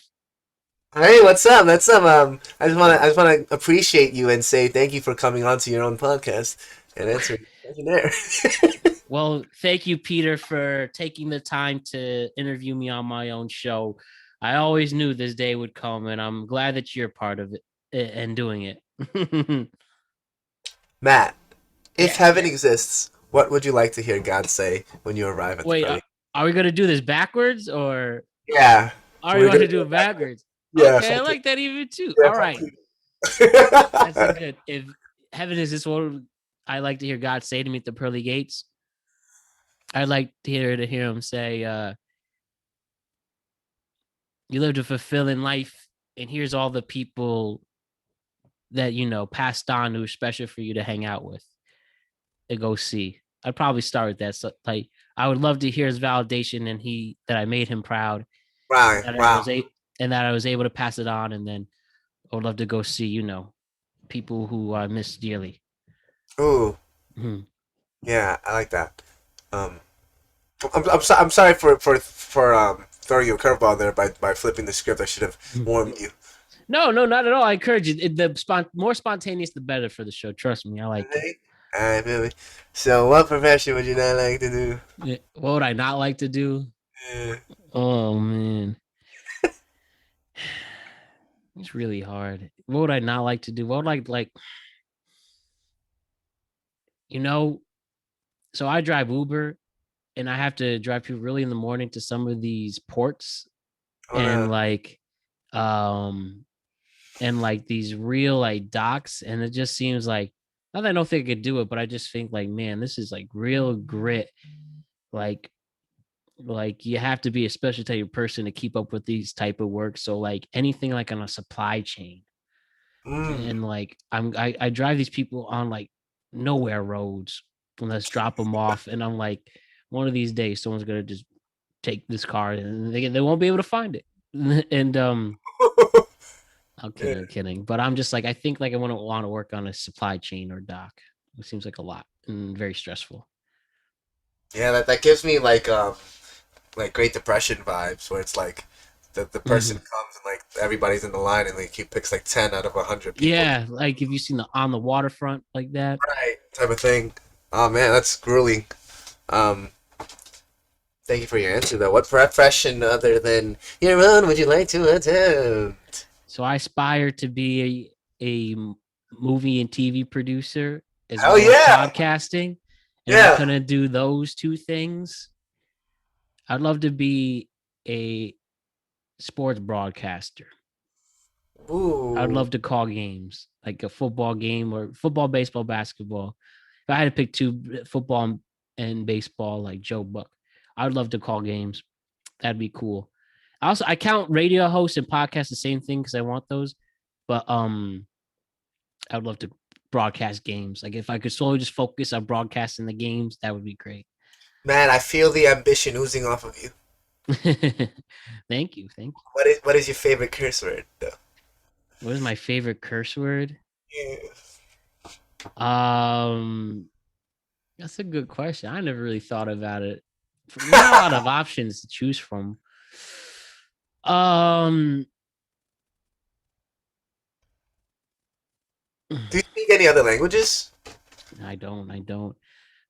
Hey, what's up? What's up? I just wanna appreciate you and say thank you for coming on to your own podcast and answering the questionnaire. Well, thank you, Peter, for taking the time to interview me on my own show. I always knew this day would come, and I'm glad that you're part of it and doing it. Matt, if Yeah. heaven exists, what would you like to hear God say when you arrive at the Wait, pearly? are we gonna do this backwards or Yeah, are we we're going gonna to do it backwards? yeah, Okay, I fuck it. like that even too. Yeah, All fuck right, you. that's a good. If heaven is this, what I like to hear God say to me at the pearly gates. I'd like to hear him say, "You lived a fulfilling life, and here's all the people that passed on who are special for you to hang out with and go see." I'd probably start with that. So, like, I would love to hear his validation and that I made him proud, and Wow, that I wow. was able to pass it on, and then I would love to go see people who I miss dearly. Ooh, Mhm. yeah, I like that. Um, I'm sorry for throwing you a curveball there by flipping the script. I should have warned you. No, no, not at all. I encourage you. More spontaneous, the better for the show. Trust me, I like it. Okay? Alright, baby. So, what profession would you not like to do? What would I not like to do? Yeah. Oh man, it's really hard. What would I not like to do? What would I like? You know, so I drive Uber, and I have to drive people really in the morning to some of these ports, Oh and no. um, these real like docks, and it just seems like not that I don't think I could do it, but I just think like, man, this is like real grit. Like you have to be a special type of person to keep up with these type of work. So like anything like on a supply chain, Mm. and like I drive these people on like nowhere roads, and let's drop them off, and I'm like, one of these days someone's gonna just take this car and they won't be able to find it. And I'm Yeah, kidding, I'm kidding. But I'm just like, I think like I wouldn't want to work on a supply chain or dock. It seems like a lot and very stressful. yeah, that gives me like Great Depression vibes, where it's like the person Mhm. comes and like everybody's in the line and like he picks like 10 out of 100 people. Yeah, like if you seen the on the waterfront like that. Right. Type of thing. Oh man, that's grueling. Um, Thank you for your answer though. What profession other than your own would you like to attempt? So I aspire to be a movie and TV producer as Hell well as yeah! podcasting. And if I Yeah. couldn't do those two things, I'd love to be a sports broadcaster. I'd Ooh. love to call games, like a football game or football, baseball, basketball. If I had to pick two, football and baseball, like Joe Buck, I'd love to call games. That'd be cool. Also, I count radio hosts and podcasts the same thing because I want those. But I would love to broadcast games. Like if I could solely just focus on broadcasting the games, that would be great. Man, I feel the ambition oozing off of you. Thank you. Thank you. What is your favorite curse word though? What is my favorite curse word? Yeah. Um, that's a good question. I never really thought about it. Not a lot of options to choose from. Um, Do you speak any other languages? I don't. I don't.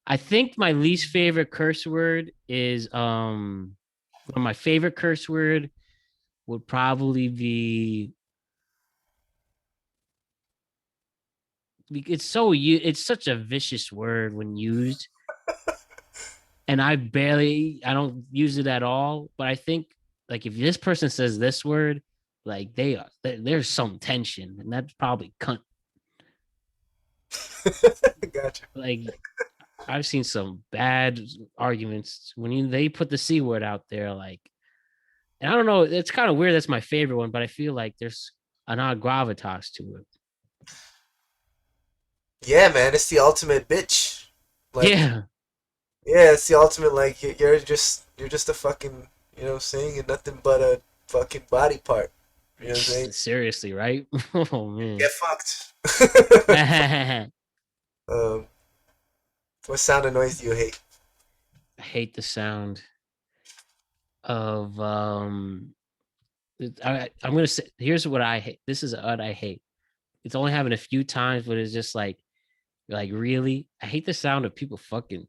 I think my least favorite curse word is my favorite curse word would probably be it's such a vicious word when used, and I don't use it at all, but I think like if this person says this word, like there's some tension, and that's probably cunt. Gotcha. Like I've seen some bad arguments when they put the c word out there, like, and I don't know, it's kind of weird. That's my favorite one, but I feel like there's an odd gravitas to it. Yeah, man, it's the ultimate bitch. Like, Yeah, yeah, it's the ultimate. Like, you're just a fucking, saying you're nothing but a fucking body part. You know what I'm saying? seriously, right? Oh man. Get fucked. I um, what sound and noise do you hate? hate the sound of I'm gonna say here's what I hate. This is what I hate. It's only happened a few times, but it's just like really, I hate the sound of people fucking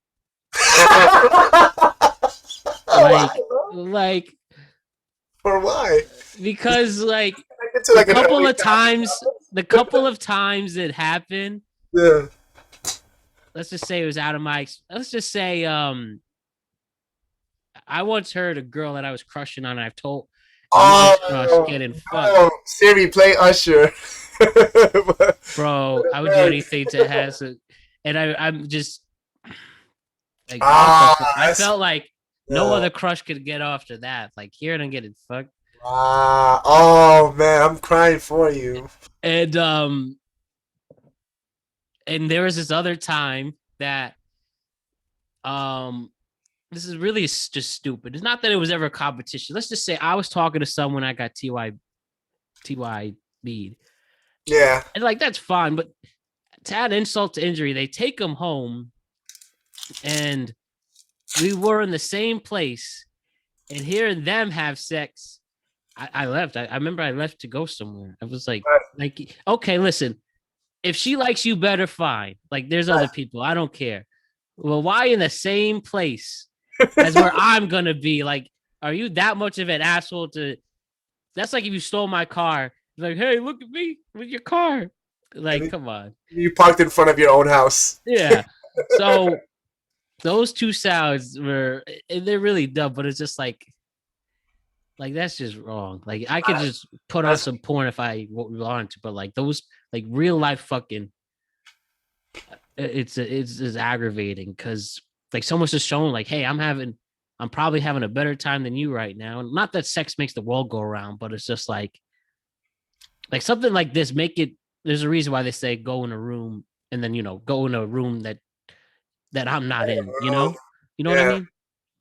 like Why, bro? like Or why? because like It's like an early the couple of times it happened, yeah. let's just say it was out of my let's just say I once heard a girl that I was crushing on, and I've told my crush Oh, getting fucked. no. Siri, play Usher. Bro, I would do anything to have it. And I'm just like I That's, felt like no yeah. other crush could get after that. Like hearing him getting fucked. Oh man, I'm crying for you. And and there was this other time that um this is really just stupid. It's not that it was ever a competition. Let's just say I was talking to someone, I got TY bead. Yeah. And like that's fine, but to add insult to injury, they take him home and we were in the same place, and hearing them have sex, I left. I remember I left to go somewhere. I was like, okay, listen, if she likes you better, fine. Like, there's other people. I don't care. Well, why in the same place as where I'm gonna be? Like, are you that much of an asshole to? That's like if you stole my car. Like, hey, look at me with your car. Like, come on. You parked in front of your own house. Yeah. So those two sounds they're really dumb, but it's just like that's just wrong. Like I could just put on some porn if I wanted to, but like those like real life fucking it's aggravating because like someone's just showing like, hey, I'm probably having a better time than you right now. And not that sex makes the world go around, but it's just like something like this make it there's a reason why they say go in a room and then go in a room that I'm not in, you know what I Yeah. mean?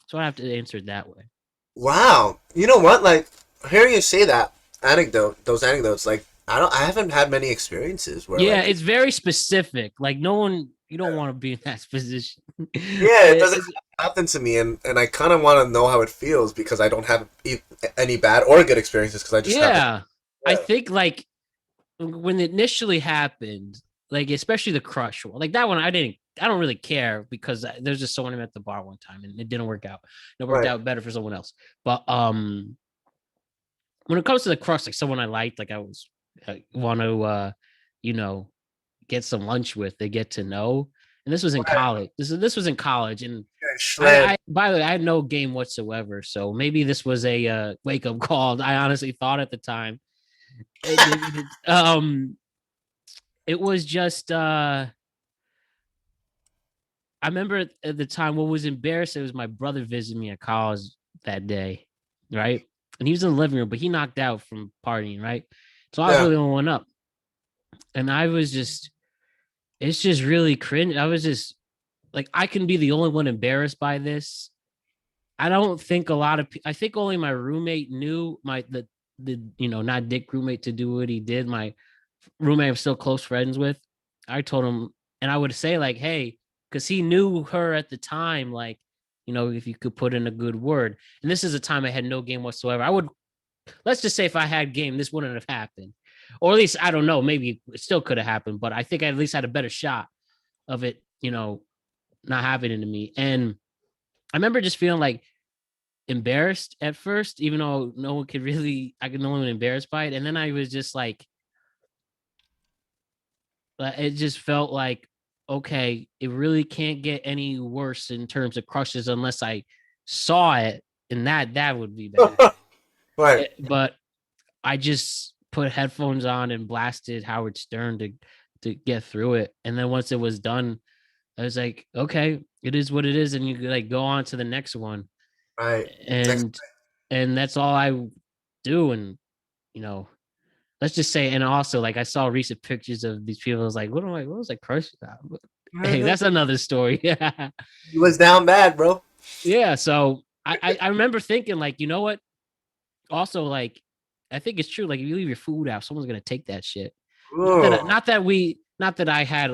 So I have to answer it that way. Wow. You know what? Like hearing you say those anecdotes, like I haven't had many experiences where Yeah, like it's very specific. Like no one, You don't want to be in that position. Yeah, it doesn't happen to me, and I kind of want to know how it feels because I don't have any bad or good experiences because I just haven't. Yeah. I Yeah. think like when it initially happened, like especially the crush one, like that one, I don't really care because there's just someone I met at the bar one time and it didn't work out. It worked Right. out better for someone else. But when it comes to the crush, like someone I liked, like I was want to you know, get some lunch with, they get to know. And this was in Right. college. This was in college, and Yeah, Shred. I by the way, I had no game whatsoever. So maybe this was a wake up call. I honestly thought at the time. It was just I remember at the time what was embarrassing was my brother visited me at college that day, right? And he was in the living room, but he knocked out from partying, right? So I was Yeah. really the only one up, and I was just, it's just really cringe. I was just like, I can be the only one embarrassed by this. I don't think a lot of, I think only my roommate knew the not Dick roommate to do what he did. My roommate I'm still close friends with. I told him, and I would say like, hey, because he knew her at the time, like, if you could put in a good word. And this is a time I had no game whatsoever. I would, let's just say if I had game, this wouldn't have happened. Or at least I don't know, maybe it still could have happened, but I think I at least had a better shot of it, not happening to me. And I remember just feeling like embarrassed at first, even though no one could really, I could no one embarrassed by it. And then I was just like, it just felt like, okay, it really can't get any worse in terms of crushes unless I saw it, and that would be bad. Right. But I just put headphones on and blasted Howard Stern to get through it. And then once it was done, I was like, okay, it is what it is, and you could like go on to the next one. Right. Next. And that's all I do. And you know, let's just say, and also like I saw recent pictures of these people. I was like, what was I crushing on? Hey, that's another story. Yeah. He was down bad, bro. Yeah. So I remember thinking, like, you know what? Also, like, I think it's true. Like, if you leave your food out, someone's gonna take that shit. Ooh. Not that I had,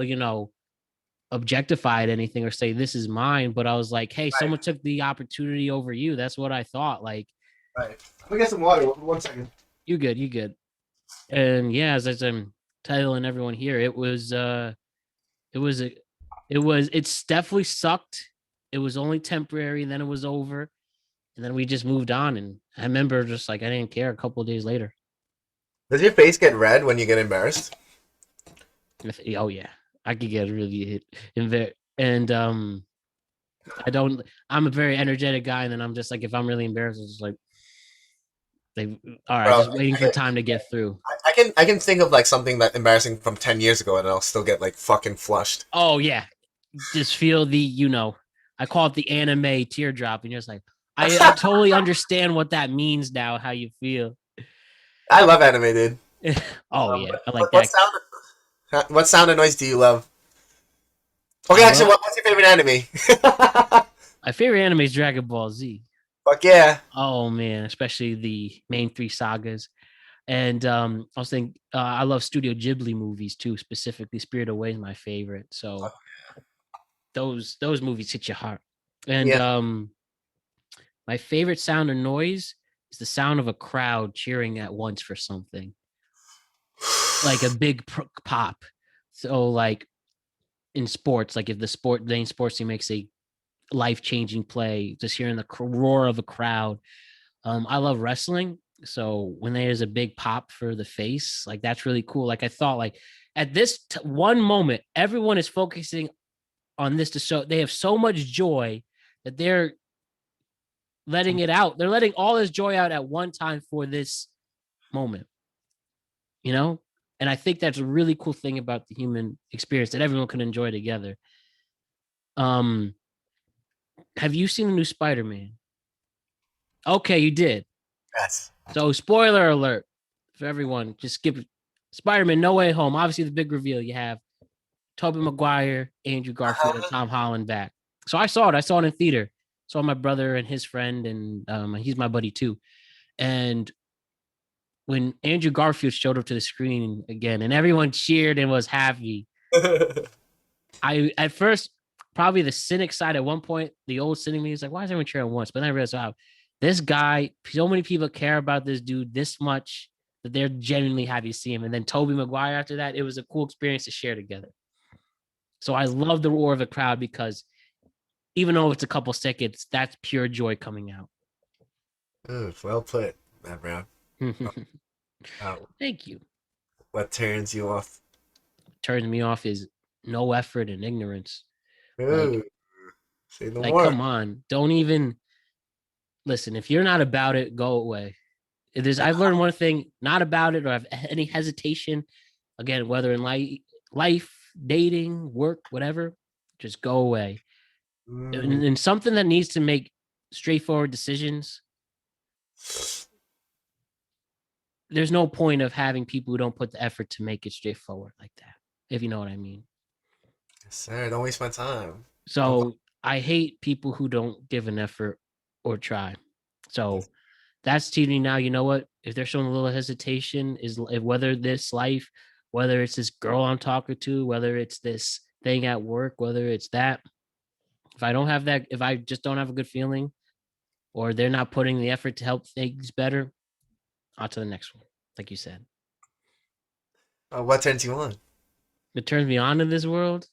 objectified anything or say this is mine, but I was like, hey, Right. someone took the opportunity over you. That's what I thought. Like, Right. Let me get some water. 1 second. you good. And yeah, as I'm telling everyone here, it was a it's definitely sucked. It was only temporary, and then it was over, and then we just moved on. And I remember just like I didn't care a couple of days later. Does your face get red when you get embarrassed? Oh yeah, I could get really hit and I don't. I'm a very energetic guy, and then I'm just like if I'm really embarrassed, it's just like they all right, Bro, just waiting for time to get through. I can think of like something that embarrassing from 10 years ago, and I'll still get like fucking flushed. Oh yeah, just feel the I call it the anime teardrop, and you're just like I totally understand what that means now, how you feel. I love anime, dude. Oh yeah, I like What, what that. sound and noise do you love? Okay, I actually, love what's your favorite anime? my favorite anime is Dragon Ball Z. Fuck yeah. Oh man, especially the main three sagas. And I was thinking I love Studio Ghibli movies too, specifically Spirit Away is my favorite. So those movies hit your heart. And Yeah. my favorite sound or noise is the sound of a crowd cheering at once for something, like a big pop. So like in sports, like if the main sports team makes a life-changing play, just hearing the roar of a crowd. I love wrestling, so when there's a big pop for the face, like that's really cool. Like I thought, like at this one moment, everyone is focusing on this to show they have so much joy that they're letting it out. They're letting all this joy out at one time for this moment, you know? And I think that's a really cool thing about the human experience that everyone can enjoy together. Um, have you seen the new Spider-Man? Okay, you did. Yes. So spoiler alert for everyone. Just skip Spider-Man No Way Home. Obviously, the big reveal you have Tobey Maguire, Andrew Garfield, and Tom Holland back. So I saw it. I saw it in theater. Saw my brother and his friend, and he's my buddy too. And when Andrew Garfield showed up to the screen again, and everyone cheered and was happy, I at first probably the cynic side at one point, the old cynic me was like, why is everyone cheering once? But then I realized, wow, this guy, so many people care about this dude this much that they're genuinely happy to see him. And then Toby Maguire after that, it was a cool experience to share together. So I love the roar of the crowd because even though it's a couple seconds, that's pure joy coming out. Well put, Matt Brown. Uh, Thank you. what turns you off? Turns me off is no effort and ignorance. Like, Ooh, say no like, more. come on, don't even listen. If you're not about it, go away. I've learned one thing, not about it or have any hesitation. Again, whether in life, dating, work, whatever, just go away. Mm. And something that needs to make straightforward decisions, there's no point of having people who don't put the effort to make it straightforward like that, if you know what I mean. Yes, sir. Don't waste my time. Don't. So I hate people who don't give an effort or try. So that's teaching me now, you know what? If they're showing a little hesitation, is whether this life, whether it's this girl I'm talking to, whether it's this thing at work, whether it's that, if I don't have that, if I just don't have a good feeling or they're not putting the effort to help things better, on to the next one. Like you said, What turns you on? it turns me on in this world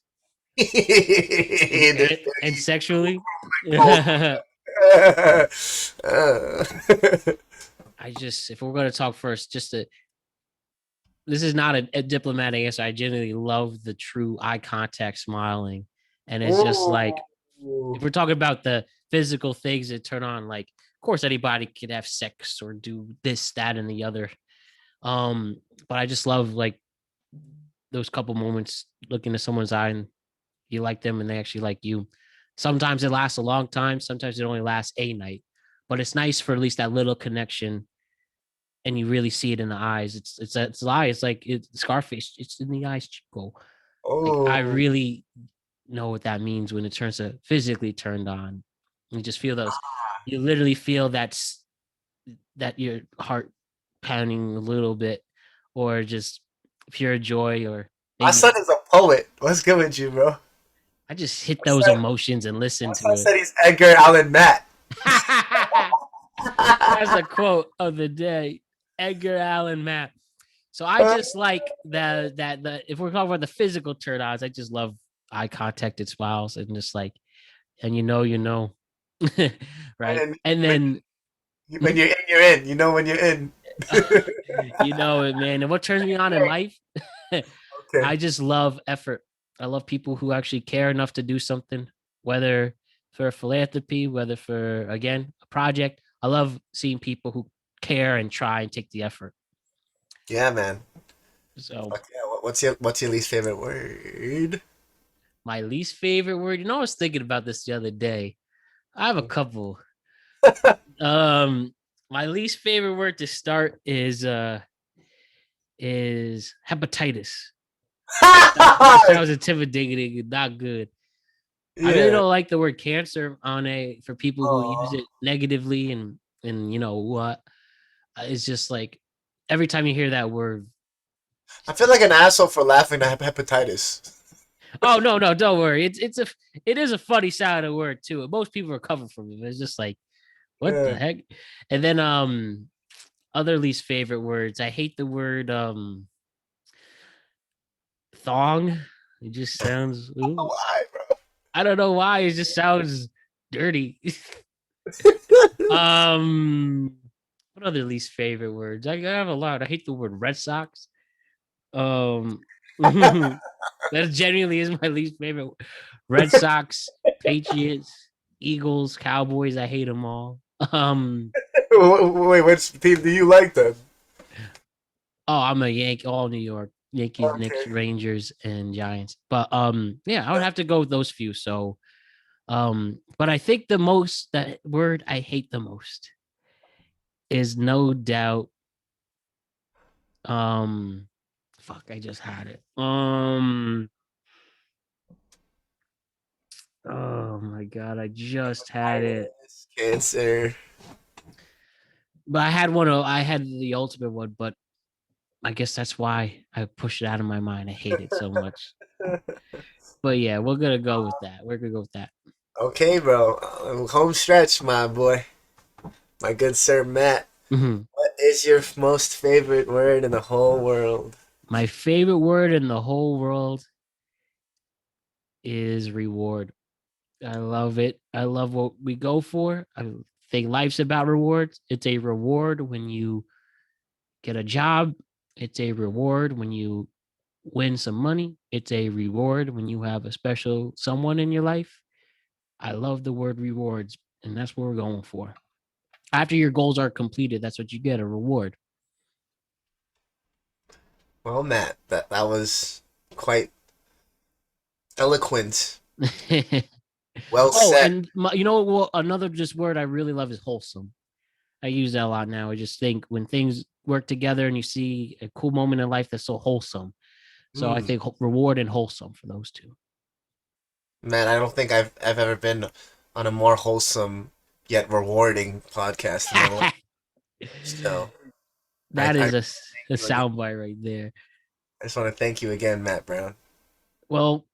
This and sexually. dirty I uh, just, if we're going to talk first, this is not a diplomatic answer. I genuinely love the true eye contact smiling. And it's just like, if Ooh. we're talking about the physical things that turn on, like, of course, anybody could have sex or do this, that, and the other. But I just love like those couple moments looking at someone's eye and you like them and they actually like you. Sometimes it lasts a long time. Sometimes it only lasts a night, but it's nice for at least that little connection and you really see it in the eyes. It's the eye. It's like Scarface. It's in the eyes, Chico. Like I Oh. really know what that means when it turns to physically turned on. You just feel those. You literally feel that your heart pounding a little bit, or just pure joy, or My maybe son is a poet. What's good with you, bro? I just hit My those son, emotions and my listen son to it. said he's Edgar Allan Matt. That's a quote of the day. Edgar Allan Matt. So I just like the if we're talking about the physical turn ons, I just love eye contacted smiles and just like, and you know, right? And And then when you're in, you're in. You know when you're in. you know it, man. And what turns me on in life, Okay. I just love effort. I love people who actually care enough to do something, whether for philanthropy, whether for again a project. I love seeing people who care and try and take the effort. Yeah, man. So Fuck yeah. What's your least favorite word? my least favorite word, I was thinking about this the other day. I have a couple. Um, my least favorite word to start is hepatitis. It sounds intimidating and not good. I really Yeah. don't like the word cancer on a for people who use Oh. it negatively and you know what? It's just like every time you hear that word, I feel like an asshole for laughing at hepatitis. oh no, don't worry. It is a funny sounding word too. Most people recover from it. It's just like what the Yeah. heck? And then other least favorite words. I hate the word thong. It just sounds ooh. Why, I don't know why. It just sounds dirty. bro? What other least favorite words? I have a lot. I hate the word Red Sox. Um, that genuinely is my least favorite. Red Sox, Patriots, Eagles, Cowboys. I hate them all. Wait, which team do you like then? Oh, I'm a Yankee, all New York. Yankees, Okay. Knicks, Rangers, and Giants. But yeah, I would have to go with those few. So but I think that word I hate the most is no doubt um fuck, I just had it. Oh my god, I just had it. Virus, cancer. But I had the ultimate one, but I guess that's why I pushed it out of my mind. I hate it so much. But yeah, we're gonna go with that. We're gonna go with that. Okay, bro. Home stretch, my boy. My good sir Matt. Mhm. What is your most favorite word in the whole world? My favorite word in the whole world is reward. I love it. I love what we go for. I think life's about rewards. It's a reward when you get a job. It's a reward when you win some money. It's a reward when you have a special someone in your life. I love the word rewards, and that's what we're going for. After your goals are completed, that's what you get, a reward. Well, Matt, that was quite eloquent. Well Oh, said. and you know what? Another just word I really love is wholesome. I use that a lot now. I just think when things work together and you see a cool moment in life that's so wholesome. So I Mm. think reward and wholesome for those two. Man, I don't think I've ever been on a more wholesome yet rewarding podcast in my life. So I That is a, thank a you again. soundbite right there. I just want to thank you again, Matt Brown. Well,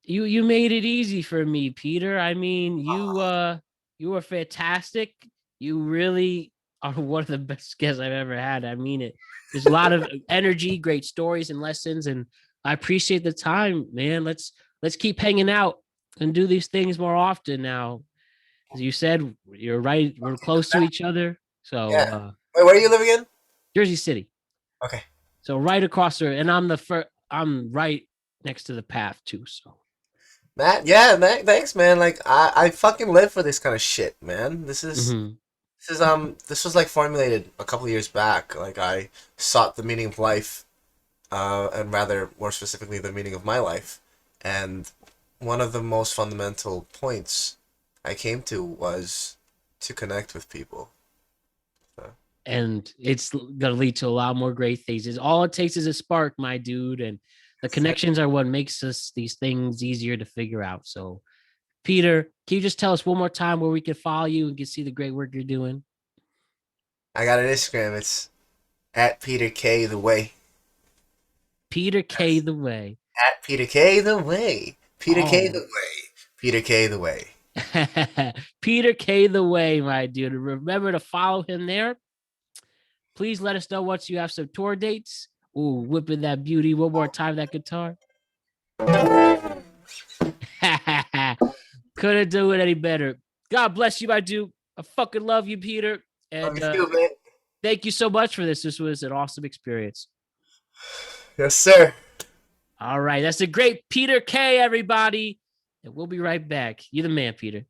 you made it easy for me, Peter. I mean, you were fantastic. You really are one of the best guests I've ever had. I mean it. There's a lot of energy, great stories and lessons, and I appreciate the time, man. Let's keep hanging out and do these things more often now. As you said, you're right. We're close to each other. So Yeah. Wait, where do you live again? Jersey City. Okay. So right across there, and I'm the first. I'm right next to the path too. So. Matt, yeah, thanks, man. Like I fucking live for this kind of shit, man. Mhm. This was like formulated a couple of years back. Like I sought the meaning of life, and rather more specifically the meaning of my life. And one of the most fundamental points I came to was to connect with people. So, And it's gonna lead to a lot more great things. Is all it takes is a spark, my dude, and the so connections are what makes us these things easier to figure out. So, Peter, can you just tell us one more time where we can follow you and can see the great work you're doing? I got an Instagram. It's at Peter K the Way. Peter K the way. At Peter K the Way. Peter K the Oh, Way. Peter K the Way. Peter K the way, my dude. Remember to follow him there. Please let us know once you have some tour dates. Ooh, whipping that beauty one more time, that guitar. Couldn't do it any better. God bless you, my dude. I fucking love you, Peter. Love And you too, man. thank you so much for this. This was an awesome experience. Yes, sir. All right. That's a great Peter K, everybody. And we'll be right back. You're the man, Peter.